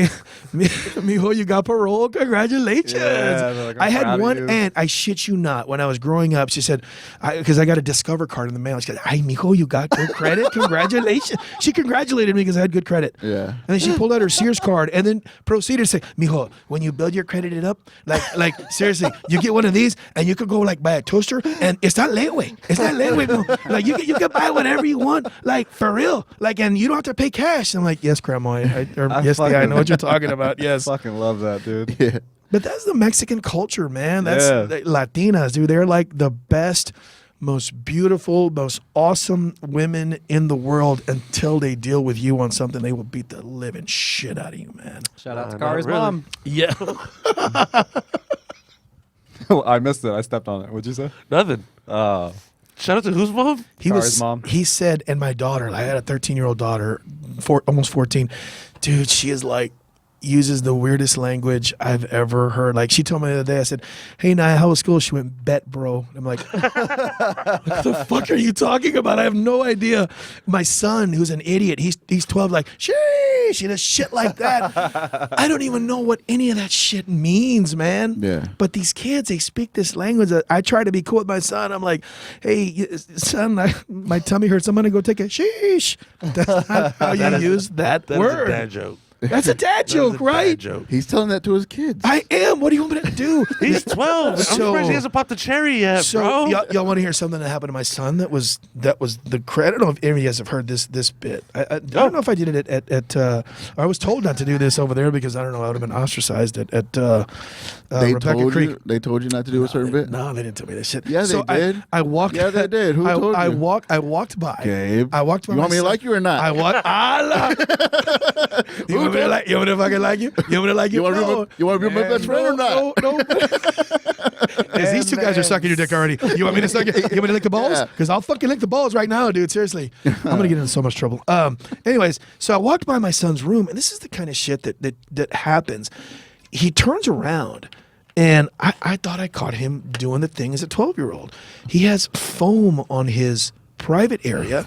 mijo, you got parole, congratulations. Yeah, they're like, I'm I had proud of one you. aunt, I shit you not, when I was growing up, she said, because I got a Discover card in the mail. She said, ay, mijo, you got good credit, congratulations. She congratulated me because I had good credit. Yeah. And then she pulled out her Sears card and then proceeded to say, mijo, when you build your credit it up, like seriously, you get one of these and you could go like buy a toaster and it's not layaway. It's not layaway. No. Like you can buy whatever you want, like for real. Like, and you don't have to pay cash. I'm like, yes, grandma. Yes, fucking- I know what you're talking about. Yes. fucking love that, dude. Yeah. But that's the Mexican culture, man. That's Yeah. the Latinas, dude. They're like the best, most beautiful, most awesome women in the world until they deal with you on something. They will beat the living shit out of you, man. Shout out to not Kari's really. mom. Yeah. I missed it. I stepped on it. What'd you say? Nothing. Shout out to whose mom? Kari's mom. He said, and my daughter, I had a 13-year-old daughter, almost 14. Dude, she is like, uses the weirdest language I've ever heard. Like, she told me the other day, I said, hey, Nia, how was school? She went, bet, bro. I'm like, what the fuck are you talking about? I have no idea. My son, who's an idiot, he's 12, like, sheesh, he does shit like that. I don't even know what any of that shit means, man. Yeah. But these kids, they speak this language. I try to be cool with my son. I'm like, hey, son, my tummy hurts. I'm going to go take a sheesh. That's not how you use that That is word. a dad joke. That's a dad joke, That is a right? dad joke. He's telling that to his kids. I am. What do you want me to do? He's 12. I'm So- surprised he hasn't popped the cherry yet, So bro. y'all want to hear something that happened to my son? That was the credit. I don't know if any of you guys have heard this bit. I don't know if I did it at I was told not to do this over there because I don't know, I would have been ostracized at They Rebecca told Creek. you. They told you not to do a certain bit. No, they didn't tell me this shit. Yeah, they So did. I walked. Yeah, they did. Who told I you? walked by. Gabe. I walked by. You want my me to son. like you or not? I walked. You want me to like? You want me to fucking like you? You want me to like you? You want to be my best friend or not? No. Because these two guys are sucking your dick already. You want me to suck it? You want me to lick the balls? Yeah. Because I'll fucking lick the balls right now, dude. Seriously. I'm going to get into so much trouble. Anyways, so I walked by my son's room, and this is the kind of shit that happens. He turns around, and I thought I caught him doing the thing as a 12-year-old. He has foam on his private area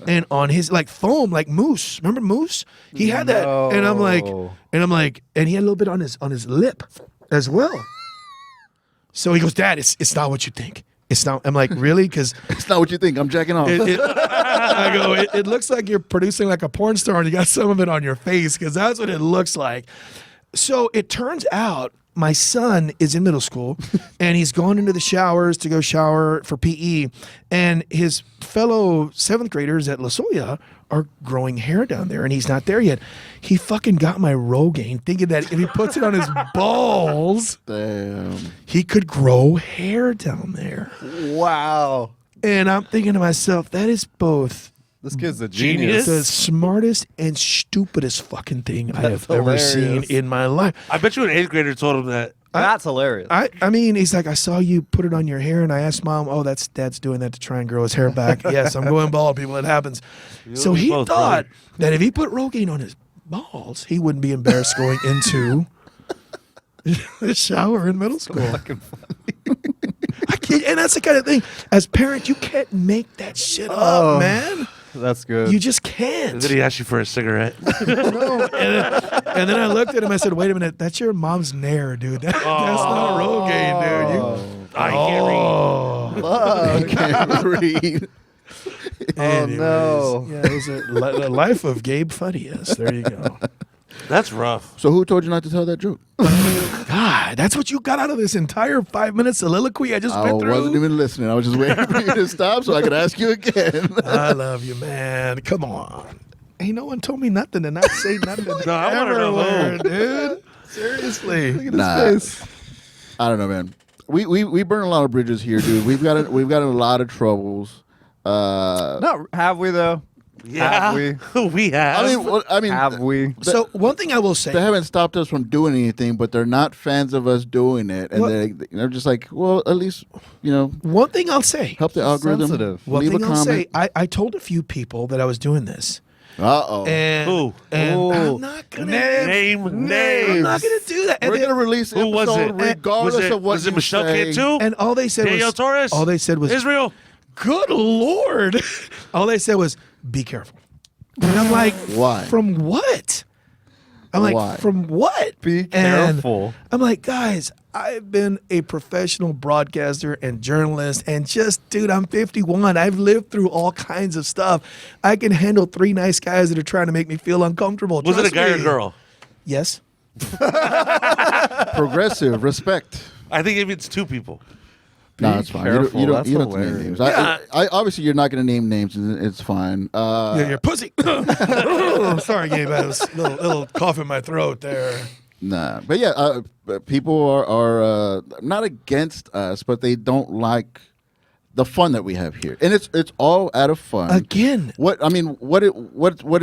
and on his like foam, like Moose. Remember Moose? He had that. And I'm like, and he had a little bit on his lip as well. So he goes, Dad, it's not what you think. It's not. I'm like, really? Because It's not what you think. I'm jacking off. I go, it looks like you're producing like a porn star and you got some of it on your face because that's what it looks like. So it turns out my son is in middle school and he's going into the showers to go shower for PE. And his fellow 7th graders at La Soya are growing hair down there and he's not there yet. He fucking got my Rogaine thinking that if he puts it on his balls, Damn. he could grow hair down there. Wow. And I'm thinking to myself, that is both This kid's a Genius. genius. the smartest and stupidest fucking thing I have ever seen hilarious. in my life. I bet you an 8th grader told him that. That's hilarious. I mean, he's like, I saw you put it on your hair, and I asked Mom, oh, that's Dad's doing that to try and grow his hair back. Yes, I'm going bald, people. It happens. So he both, thought brother. that if he put Rogaine on his balls, he wouldn't be embarrassed going into the shower in middle school. I can't, and that's the kind of thing. As parent, you can't make that shit up, man. That's good. You just And can't. then he asked you for a cigarette. No. And then I looked at him. I said, "Wait a minute, that's your mom's Nair, dude. That's not Rogaine, dude. I can't read. I can't read. Anyways, no. Yeah, it was the life of Gabe Farias. There you go. That's rough. So who told you not to tell that joke? God, that's what you got out of this entire 5-minute soliloquy I just I went through. wasn't even listening. I was just waiting for you to stop so I could ask you again. I love you, man. Come on. Ain't no one told me nothing to not say nothing. No, I wanna know everywhere, dude. Seriously. Look at Nah. his face. I don't know, man. We burn a lot of bridges here, dude. We've got in a lot of troubles. No, have we though? Yeah. Have we have. Have we? So one thing I will say. They haven't stopped us from doing anything, but they're not fans of us doing it, and What? they're just like, well, at least One thing I'll say. help the algorithm. Sensitive. One Leave thing a I'll comment. say. I told a few people that I was doing this. Uh-oh. And, Who? and Ooh. I'm not gonna Name I'm names. not gonna do that. And, We're they- gonna release Who was episode it? regardless of what was it you Michelle say. Kid too? and all they said Daniel was Torres? All they said was Israel. Good Lord. All they said was be careful. And I'm like, Why? From what? I'm like, Why? from what? Be And careful. I'm like, guys, I've been a professional broadcaster and journalist, and just, dude, I'm 51. I've lived through all kinds of stuff. I can handle 3 nice guys that are trying to make me feel uncomfortable. Was it a Trust guy or me. a girl? Yes. Progressive respect. I think if it's 2 people. No, Be it's fine. careful. You don't That's have to name hilarious. names. Yeah. I obviously you're not going to name names. And it's fine. You're pussy. Sorry, Gabe. I was a little cough in my throat there. Nah, but yeah, people are not against us, but they don't like the fun that we have here, and it's all out of fun. Again, what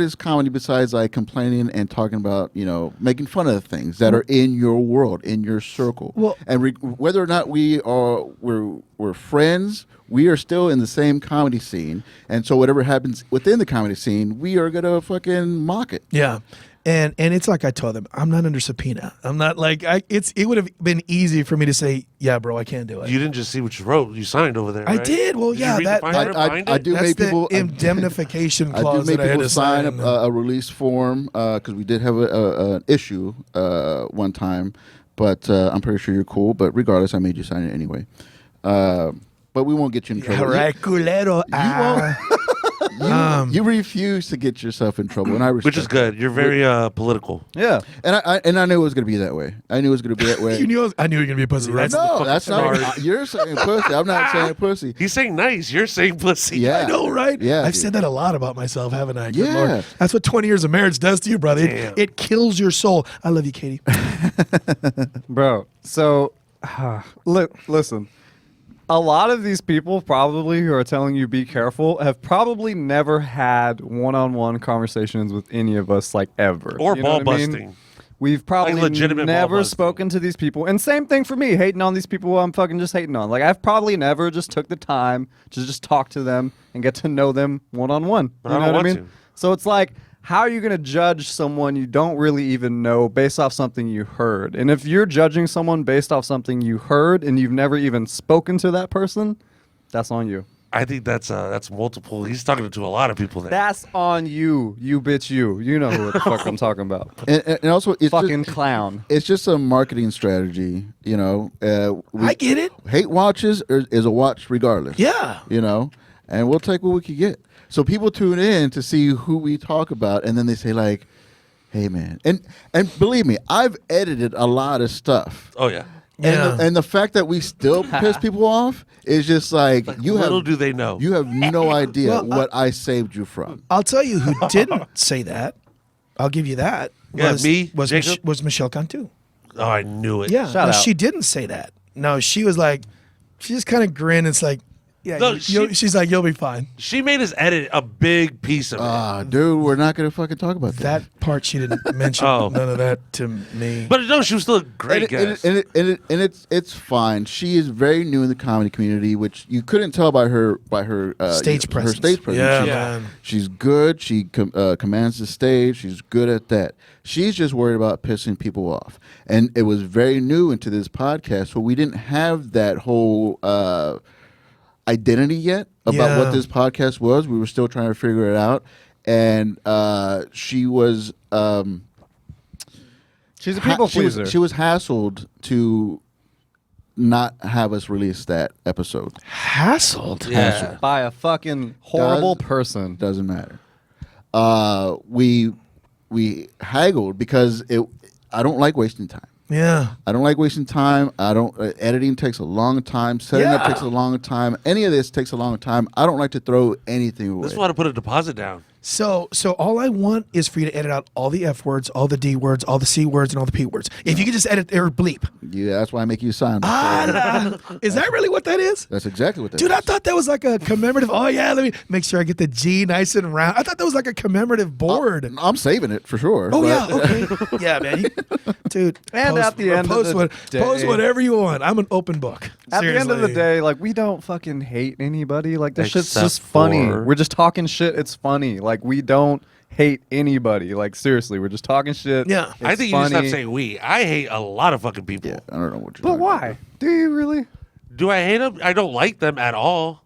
is comedy besides like complaining and talking about making fun of the things that are in your world, in your circle? Well, and whether or not we're friends, we are still in the same comedy scene, and so whatever happens within the comedy scene, we are gonna fucking mock it. Yeah. And it's like I told them, I'm not under subpoena. I'm not like it would have been easy for me to say, yeah, bro, I can't do it. You didn't just see what you wrote. You signed over there. I right? did. Well, Did you yeah, read the fine print behind I it? do that's make the people indemnification I do clause make that I had people to sign sign. a release form because we did have an issue one time, but I'm pretty sure you're cool. But regardless, I made you sign it anyway. But we won't get you in trouble. All right, culero. You refuse to get yourself in trouble, and I respect Which is good. You're very political. Yeah, and I knew it was going to be that way. I knew it was going to be that way. I knew you were going to be a pussy. Right. That's, No, that's not. You're saying pussy. I'm not saying pussy. He's saying nice. You're saying pussy. Yeah, I know, right? Yeah, I've dude. said that a lot about myself, haven't I? Good Yeah. Lord. That's what 20 years of marriage does to you, brother. It kills your soul. I love you, Katie. Bro, so listen. A lot of these people probably who are telling you be careful have probably never had one-on-one conversations with any of us like ever. Or You know ball what I mean? busting. We've probably legitimate ball never busting. spoken to these people. And same thing for me, hating on these people who I'm fucking just hating on. Like I've probably never just took the time to just talk to them and get to know them one-on-one. But You I know don't what I want mean? to. So it's like, how are you going to judge someone you don't really even know based off something you heard? And if you're judging someone based off something you heard and you've never even spoken to that person, that's on you. I think that's multiple. He's talking to a lot of people there. That's on you, you bitch you. You know who the fuck I'm talking about. And also, it's Fucking just, clown. it's just a marketing strategy. I get it. Hate watches is a watch regardless. Yeah. And we'll take what we can get. So people tune in to see who we talk about, and then they say like, "Hey, man," and believe me, I've edited a lot of stuff. Oh yeah. Yeah. And the fact that we still piss people off is just like, Little do they know. you have no idea Well, what I saved you from. I'll tell you who didn't say that. I'll give you that. Yeah, me, was Jacob? was Michelle Cantu. Oh, I knew it. Yeah, Shout no, out. she didn't say that. No, she was like, she just kind of grinned. It's like, yeah, No, she's like, you'll be fine. She made us edit a big piece of it. Dude, we're not gonna fucking talk about That part she didn't mention. Oh. None of that to me. But no, she was still a great guest. And it's fine. She is very new in the comedy community, which you couldn't tell by her Stage her presence. stage presence. Yeah, She's- man. She's good. She commands the stage. She's good at that. She's just worried about pissing people off. And it was very new into this podcast, so we didn't have that whole identity yet about Yeah. what this podcast was. We were still trying to figure it out. And she was She's a people pleaser. she was hassled to not have us release that episode. Hassled. Yeah. By a fucking horrible Does- person. Doesn't matter. We haggled because I don't like wasting time. Yeah. I don't like wasting time. I don't. Editing takes a long time. Setting up Yeah. takes a long time. Any of this takes a long time. I don't like to throw anything away. This is why to put a deposit down. So all I want is for you to edit out all the F words, all the D words, all the C words, and all the P words. If you could just edit or bleep. Yeah, that's why I make you sign. Is that really what that is? That's exactly what that Dude, is. I thought that was like a commemorative. Oh, yeah, let me make sure I get the G nice and round. I thought that was like a commemorative board. I'm saving it for sure. Oh, but- yeah, okay. Yeah, man. Dude. And at the end of post the day- post whatever you want. I'm an open book. At the end of the Seriously. day, like, we don't fucking hate anybody. Like, this shit's Except just funny. for- We're just talking shit. It's funny. Like, we don't hate anybody. Like, seriously, we're just talking shit. Yeah. I It's think you just funny. have to say we. I hate a lot of fucking people. Yeah, I don't know what you're But talking why? about. Do you really? Do I hate them? I don't like them at all.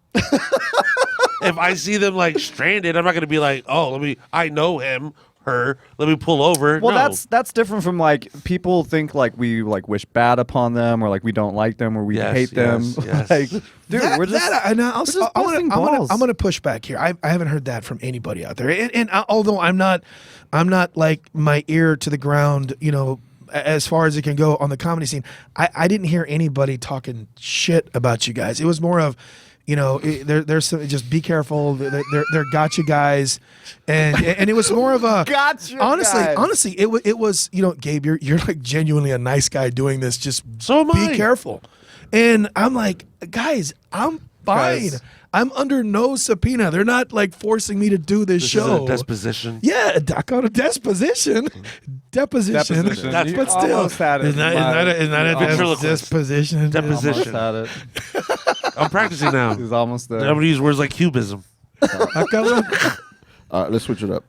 If I see them like stranded, I'm not gonna be like, oh, I know him, her. Let me pull over. Well, No. that's different from like people think like we like wish bad upon them or like we don't like them or we Yes, hate them. yes, yes. Like, dude, we're just I'm busting balls. gonna push back here. I haven't heard that from anybody out there. And although I'm not like my ear to the ground, as far as it can go on the comedy scene, I didn't hear anybody talking shit about you guys. It was more of, there's some, just be careful. They're gotcha guys, and it was more of a Gotcha honestly, guys. honestly, it was Gabe, you're like genuinely a nice guy doing this. Just So am be I. careful. And I'm like, guys, I'm fine. I'm under no subpoena. They're not like forcing me to do this show. Is a disposition. Yeah, I call it a disposition. Deposition. That's But still, almost had it. Isn't that a Ventriloquist. disposition? Deposition. Almost had it. I'm practicing now. He's almost there. I'm gonna use words like cubism. Let's switch it up.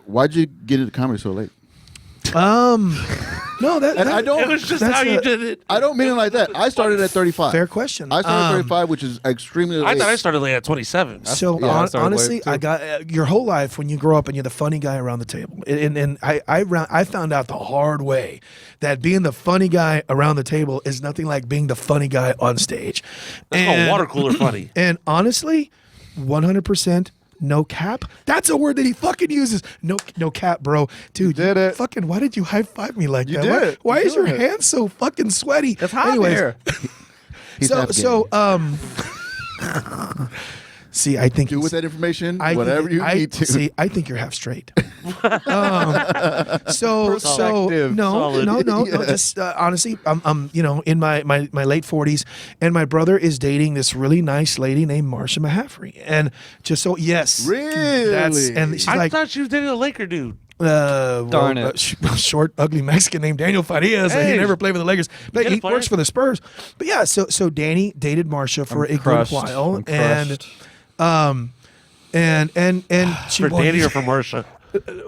Why'd you get into comedy so late? No, And I don't. It was just That's how you a- did it. I don't mean it like that. I started at 35. fair question. I started at 35, which is extremely late. I thought I started late at 27. So yeah, I started honestly, late, too. I got your whole life when you grow up and you're the funny guy around the table, and I found out the hard way that being the funny guy around the table is nothing like being the funny guy on stage. That's called water cooler funny. And honestly, 100%. No cap. That's a word that he fucking uses. No cap, bro. Dude, did you it. Fucking, why did you high five me like that? did Why, it. why You're is your doing it. hand so fucking sweaty? It's hot Anyways, here. He's so navigating. see, I think Do with that information I whatever think, you need to. See, I think you're half straight. So Perspective. no, Solid. no. Yeah. Just honestly, I'm in my late 40s, and my brother is dating this really nice lady named Marsha Mahaffrey, and just so yes, Really? and she's I like. thought you was dating a Laker dude. Darn it. Short, ugly Mexican named Daniel Farias. He Hey. never played for the Lakers, but Get it, he works Farias. for the Spurs. But yeah, so Danny dated Marsha for a crushed. good while, I'm and crushed. and she For wanted- Danny or for Marsha?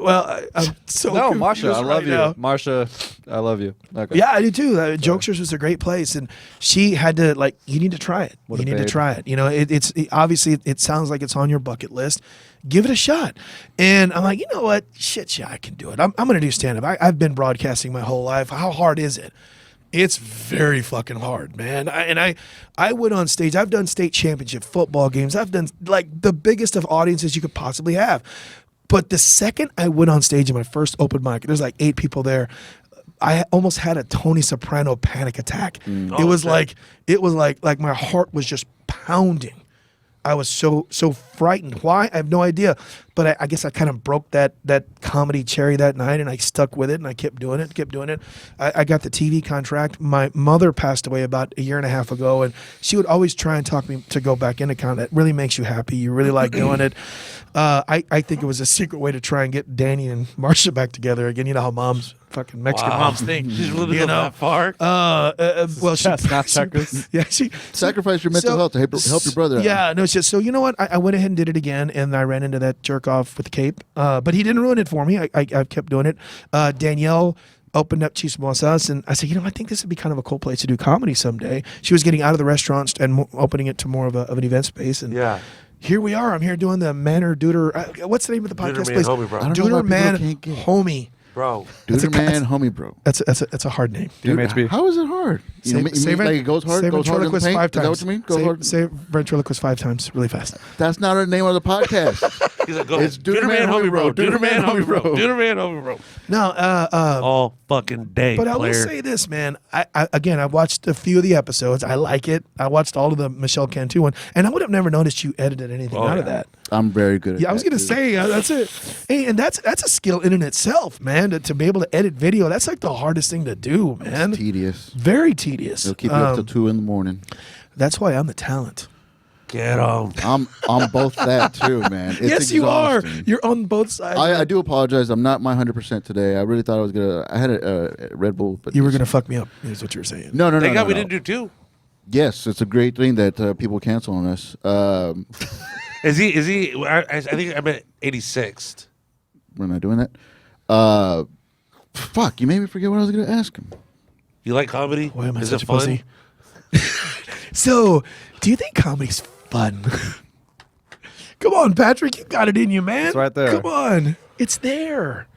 Well, I'm so No, confused Marsha, I love right you. now. Marsha, I love you. Okay. Yeah, I do too. Jokesters was a great place, and she had to you need to try it. What You a need to babe. try it. You know, obviously it sounds like it's on your bucket list. Give it a shot. And I'm like, you know what? Shit, yeah, I can do it. I'm going to do stand up. I've been broadcasting my whole life. How hard is it? It's very fucking hard, man. I went on stage. I've done state championship football games. I've done like the biggest of audiences you could possibly have. But the second I went on stage in my first open mic, there's like 8 people there. I almost had a Tony Soprano panic attack. It was like my heart was just pounding. I was so frightened. Why? I have no idea. But I guess I kind of broke that comedy cherry that night, and I stuck with it, and I kept doing it. I got the TV contract. My mother passed away about a year and a half ago, and she would always try and talk me to go back into comedy. It really makes you happy. You really like doing it. I think it was a secret way to try and get Danny and Marsha back together again. You know how moms, fucking Mexican Wow. moms think. She's really you gone know? that far. Well, Chestnut checkers. yeah, she Sacrifice your mental health to help your brother out. Yeah, no, it's just so you know what? I went ahead and did it again, and I ran into that jerk off with the cape. But he didn't ruin it for me. I kept doing it. Danielle opened up Chismosas, and I said, I think this would be kind of a cool place to do comedy someday. She was getting out of the restaurants and opening it to more of an event space. And Yeah. here we are. I'm here doing the Manor Duder. What's the name of the podcast DuderMan place? Homie, bro. I don't know why people DuderMan can't get it. Homie. Bro. That's a- DuderMan Homie-Bro. That's a hard name. Dude, DMHB. how is it hard? You mean like it goes hard, say goes hard in the ventriloquist paint? 5 Is that times. what you mean? Goes hard. Say ventriloquist 5 times really fast. That's not the name of the podcast. He's like, go It's ahead. DuderMan Homie Bro. DuderMan Homie Bro. DuderMan Homie Bro. No, All fucking day, but I will player. say this, man. I watched a few of the episodes. I like it. I watched all of the Michelle Cantu one, and I would have never noticed you edited anything out of that. I'm very good at Yeah, I was that, gonna too. say that's it. Hey, and that's a skill in itself, man. To be able to edit video, that's like the hardest thing to do, man. Tedious. Very tedious. It'll keep you up till 2 in the morning. That's why I'm the talent. Get on. I'm both that too, man. It's yes, you are. exhausting. You're on both sides. I do apologize. I'm not my 100% today. I really thought I was gonna. I had a Red Bull, but You were gonna fuck me up. Is what you were saying. No. Thank God we no. didn't do 2. Yes, it's a great thing that people cancel on us. Is he? I think I'm at 86th. We're not doing that. Fuck! You made me forget what I was gonna ask him. You like comedy? Why am I Is such it a fun? pussy? So, do you think comedy's fun? Come on, Patrick, you got it in you, man. It's right there. Come on, it's there.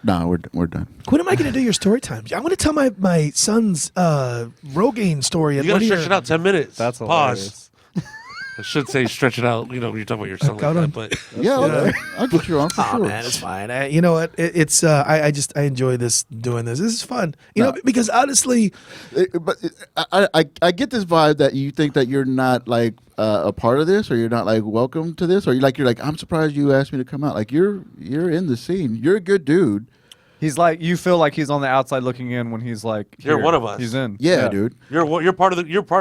No, we're done. When am I going to do your story times? I want to tell my son's Rogaine story. You gotta stretch it out 10 minutes. That's Pause. hilarious. I should say stretch it out. When you're talking about your son like Hold on. that, but Yeah, okay. I'll get you on for Oh sure. man, it's fine. You know what? It's I enjoy doing this. This is fun. You know, because honestly, I get this vibe that you think that you're not like a part of this, or you're not like welcome to this, or you're like I'm surprised you asked me to come out. Like you're in the scene. You're a good dude. He's like, you feel like he's on the outside looking in when he's like, You're here. one of us. He's in. Yeah, dude. You're part of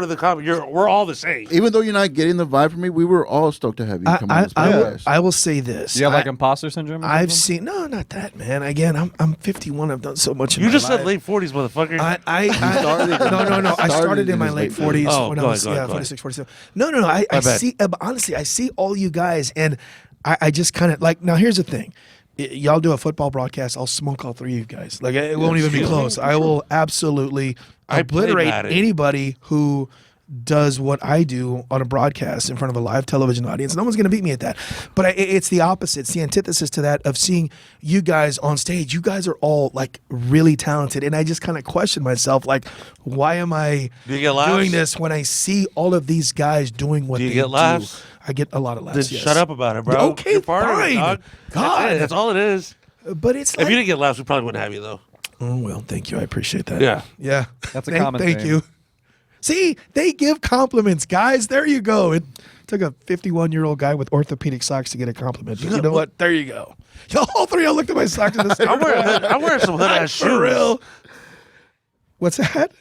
the comedy. We're all the same. Even though you're not getting the vibe from me, we were all stoked to have you come on this podcast. I will say this. Do you have like imposter syndrome? I've seen no, not that, man. Again, I'm 51. I've done so much. You just said late 40s, motherfucker. I started in my late 40s Oh, when go I was ahead. 46, 47. No. I bad. see. Honestly, I see all you guys, and I just kind of like. Now, here's the thing. Y'all do a football broadcast, I'll smoke all three of you guys. Like, it won't even be close. I will absolutely obliterate anybody who does what I do on a broadcast in front of a live television audience. No one's going to beat me at that. But it's the opposite. It's the antithesis to that of seeing you guys on stage. You guys are all, like, really talented. And I just kind of question myself, like, why am I doing this when I see all of these guys doing what they do? Do you get laughs? I get a lot of laughs, Then yes. shut up about it, bro. Okay, You're part of it, fine. dog. God. That's all it is. But it's If like... you didn't get laughs, we probably wouldn't have you, though. Oh, well, thank you. I appreciate that. Yeah. Yeah. That's a common Thank thing. you. See, they give compliments, guys. There you go. It took a 51-year-old guy with orthopedic socks to get a compliment. But you know what? There you go. All three of you looked at my socks in the I'm wearing some hood-ass shoes. For real. What's that?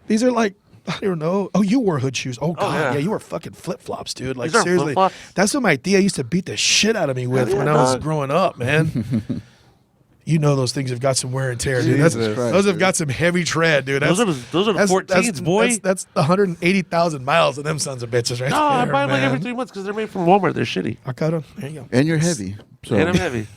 These are like, I don't know. Oh, you wore hood shoes. Oh, God. Yeah, you wore fucking flip-flops, dude. Like, These are seriously. flip-flops? That's what my Thea used to beat the shit out of me with when I was growing up, man. You know those things have got some wear and tear, dude. Those have got some heavy tread, dude. Those are the 14s, boy. That's 180,000 miles of them sons of bitches, right No, I there, buy them like man. every 3 months because they're made from Walmart. They're shitty. I cut them. There you go. And you're heavy. So. And I'm heavy.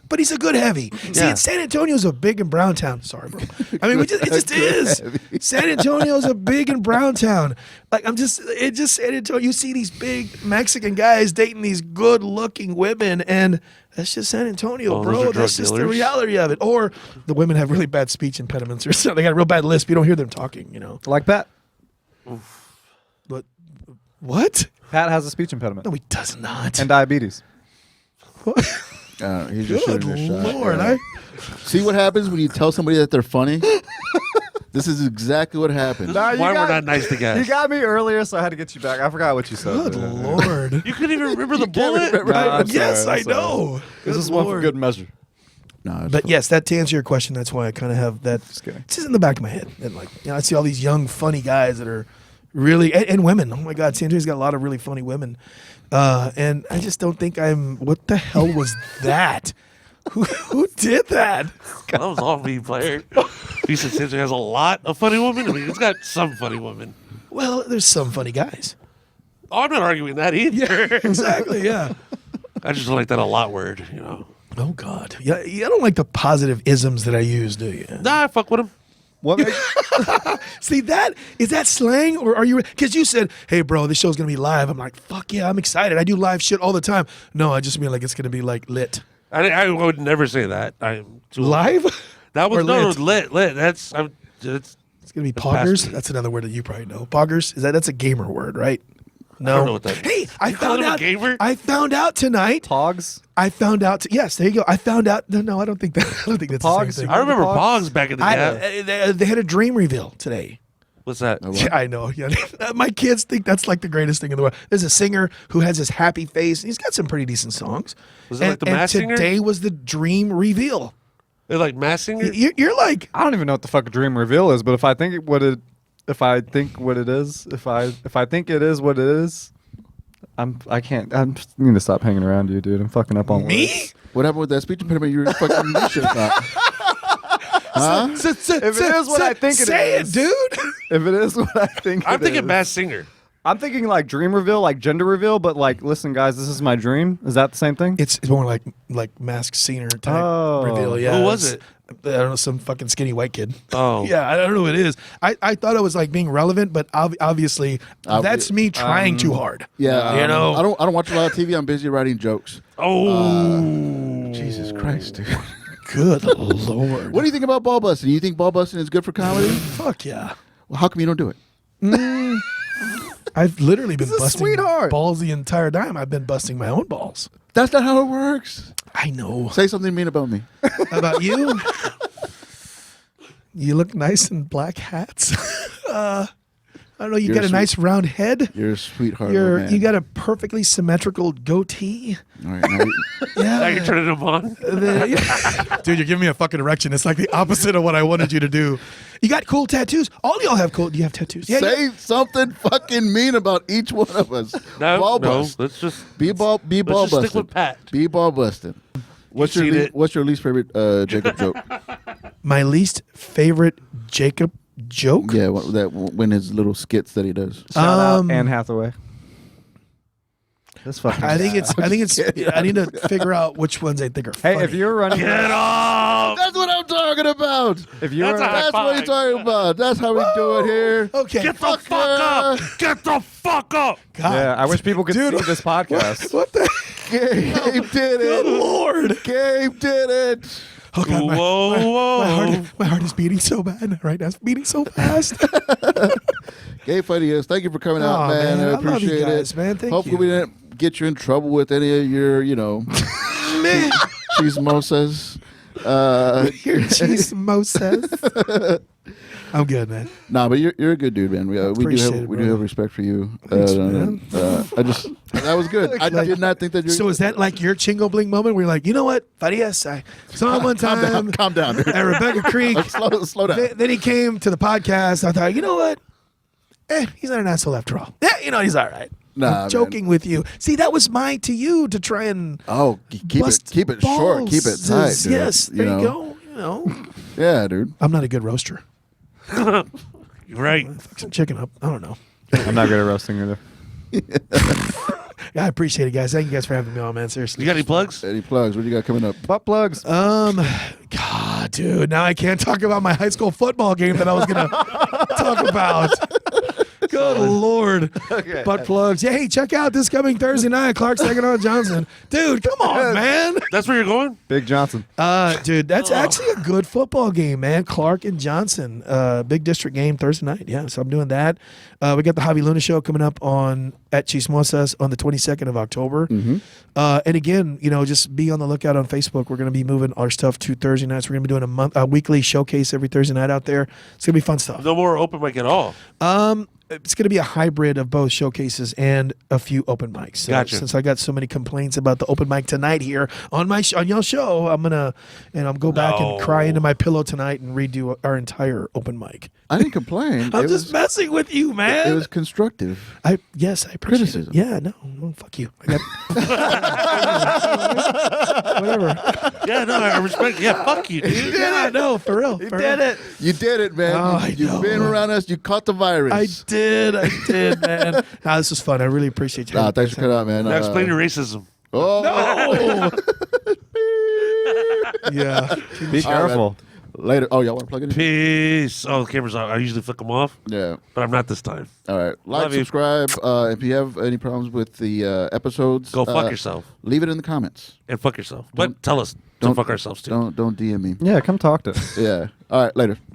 But he's a good heavy. See, Yeah. San Antonio's a big and brown town. Sorry, bro. I mean, it just is. San Antonio's a big and brown town. Like, San Antonio. You see these big Mexican guys dating these good-looking women, and that's just San Antonio, Oh, those bro. are drug That's just the dealers. reality of it. Or the women have really bad speech impediments or something. They got a real bad lisp. You don't hear them talking, you know. Like Pat. But what? Pat has a speech impediment. No, he does not. And diabetes. He's just Good shooting a shot. Lord. Yeah. See what happens when you tell somebody that they're funny? This is exactly what happens. Nah, Why we're not nice to guys. You got me earlier, so I had to get you back. I forgot what you said. Good Lord. You couldn't even remember the bullet? No, I'm Yes, sorry, I know. This is Good one for Lord. good measure. No, But yes, that to answer your question, that's why I kind of have that. kidding. It's just in the back of my head. And like, I see all these young, funny guys that are really, and women. Oh my God, San Antonio's got a lot of really funny women. And I just don't think what the hell was that? Who did that? That was all me, player. He said San Antonio has a lot of funny women. I mean, it's got some funny women. Well, there's some funny guys. Oh, I'm not arguing that either. Yeah, exactly. Yeah. I just don't like that a lot word, you know. Oh God. Yeah, I don't like the positive isms that I use, do you? Nah, I fuck with him. What makes See, is that slang, or are you? Because you said, "Hey, bro, this show's gonna be live." I'm like, "Fuck yeah, I'm excited. I do live shit all the time." No, I just mean like it's gonna be like lit. I would never say that. I'm too Live? That was Or lit? lit. It's It's gonna be past poggers. me. That's another word that you probably know. Poggers that's a gamer word, right? No. I don't know what that Hey, means. I You call found him a out. gamer? I found out tonight. Pogs? Yes, there you go. I found out. No, I don't think that. I don't think that's Pogs? the same I thing. remember Pogs? Pogs back in the day. They had a dream reveal today. What's that? Yeah, I know. Yeah. My kids think that's like the greatest thing in the world. There's a singer who has this happy face, and he's got some pretty decent songs. Was it like the Masked Singer? Today was the dream reveal. They're like Masked Singer? You're like, I don't even know what the fuck a dream reveal is, but if I think it is, if I think it is what it is, I need to stop hanging around you, dude. I'm fucking up on me? words. what happened with that speech impediment? You were fucking this shit about. Huh? If it is what I think it say is. it, dude. If it is what I think I'm it thinking is. Masked Singer. I'm thinking like dream reveal, like gender reveal, but like, listen, guys, this is my dream. Is that the same thing? It's more like Masked Singer type Oh. reveal. Yeah, Who was it's- I don't know, some fucking skinny white kid. Oh. Yeah, I don't know who it is. I thought it was like being relevant, but obviously that's me trying too hard. Yeah, You know? I don't watch a lot of TV. I'm busy writing jokes. Oh. Jesus Christ, dude. Good Lord. What do you think about ball busting? You think ball busting is good for comedy? Fuck yeah. Well, how come you don't do it? I've literally been He's a busting sweetheart. balls the entire time. I've been busting my own balls. That's not how it works. I know. Say something mean about me. How about you? You look nice in black hats. I I don't know. You You're got a sweet. nice round head. You're a sweetheart, of a man. You got a perfectly symmetrical goatee. All right, now Yeah. Now you're turning them on. Dude, you're giving me a fucking erection. It's like the opposite of what I wanted you to do. You got cool tattoos. All y'all have cool. Do you have tattoos? Yeah. say something fucking mean about each one of us. No, ball no. bust. Let's just Be ball let's just stick busted. with Pat. Be ball busted. What's You've your seen it. what's your least favorite Jacob joke? My least favorite Jacob joke. Yeah, when his little skits that he does. Shout out Um, Anne Hathaway. This fucking. I think it's. I need to figure out which ones I think are funny. Hey, if you're running, Get off! That's what I'm talking about. if you're, That's a- That's what he's talking about. That's how we do it here. Okay. Get the fuck up! Get the fuck up! God. yeah, I wish people could Dude, see this podcast. What the? Gabe did Good it. Lord. Gabe did it. Oh God, Whoa. my heart is beating so bad right now. It's beating so fast. Gabe Farias, thank you for coming out, Aw, man. man, I I love you appreciate guys, it. man. Thank Hopefully you. we didn't get you in trouble with any of your, Man, chismosas. your chismosas. I'm good, man. Nah, but you're a good dude, man. We do Appreciate have it, we do brother. have respect for you. Thanks, man. That was good. I did not think that you. So is that like your Chingo Bling moment where you're like, you know what, Farias, I saw him one time Calm down, dude. at Rebecca Creek. Slow down. Then he came to the podcast. I thought, you know what? He's not an asshole after all. Yeah, he's all right. Nah, I'm man. joking with you. See, that was mine to you to try and Oh, keep it short, keep it tight, balls. dude. Yes, there you know? go. Yeah, dude. I'm not a good roaster. You're right. Fuck some chicken up. I don't know. I'm not good at roasting either. Yeah, I appreciate it, guys. Thank you guys for having me on, man. Seriously. You got any plugs? Any plugs? What do you got coming up? Butt plugs. God, dude, now I can't talk about my high school football game that I was gonna talk about. Good Lord. Okay. Butt plugs. Yeah, hey, check out this coming Thursday night. Clark's taking on Johnson. Dude, come on, man. That's where you're going? Big Johnson. Dude, that's actually a good football game, man. Clark and Johnson. Big district game Thursday night. Yeah, so I'm doing that. We got the Javi Luna show coming up at Chismosas on the 22nd of October. And again, just be on the lookout on Facebook. We're going to be moving our stuff to Thursday nights. We're going to be doing a weekly showcase every Thursday night out there. It's going to be fun stuff. No more open mic at all. It's going to be a hybrid of both showcases and a few open mics. So Gotcha. Since I got so many complaints about the open mic tonight here on on y'all show, I'm gonna go back and cry into my pillow tonight and redo our entire open mic. I didn't complain. I'm It just was- messing with you, man. It was constructive. I appreciate Criticism. it. Yeah, no, well, fuck you. I got whatever. Yeah, no, I respect. Yeah, fuck you, dude. Yeah, no, for real. You Did it. You did it, man. Oh, I You've know. been around us. You caught the virus. I did, man. Nah, this was fun. I really appreciate you. Nah, thanks for coming out, man. Now explain your racism. Oh, Yeah. Be careful. Later. Oh, y'all want to plug it in? Peace. Oh, the camera's on. I usually flick them off, Yeah. but I'm not this time. All right. Like, Love you. subscribe. If you have any problems with the episodes, Go fuck yourself Leave it in the comments. and fuck yourself. But tell us to don't- fuck ourselves too. Don't DM me. Yeah, come talk to us. Yeah. All right. Later.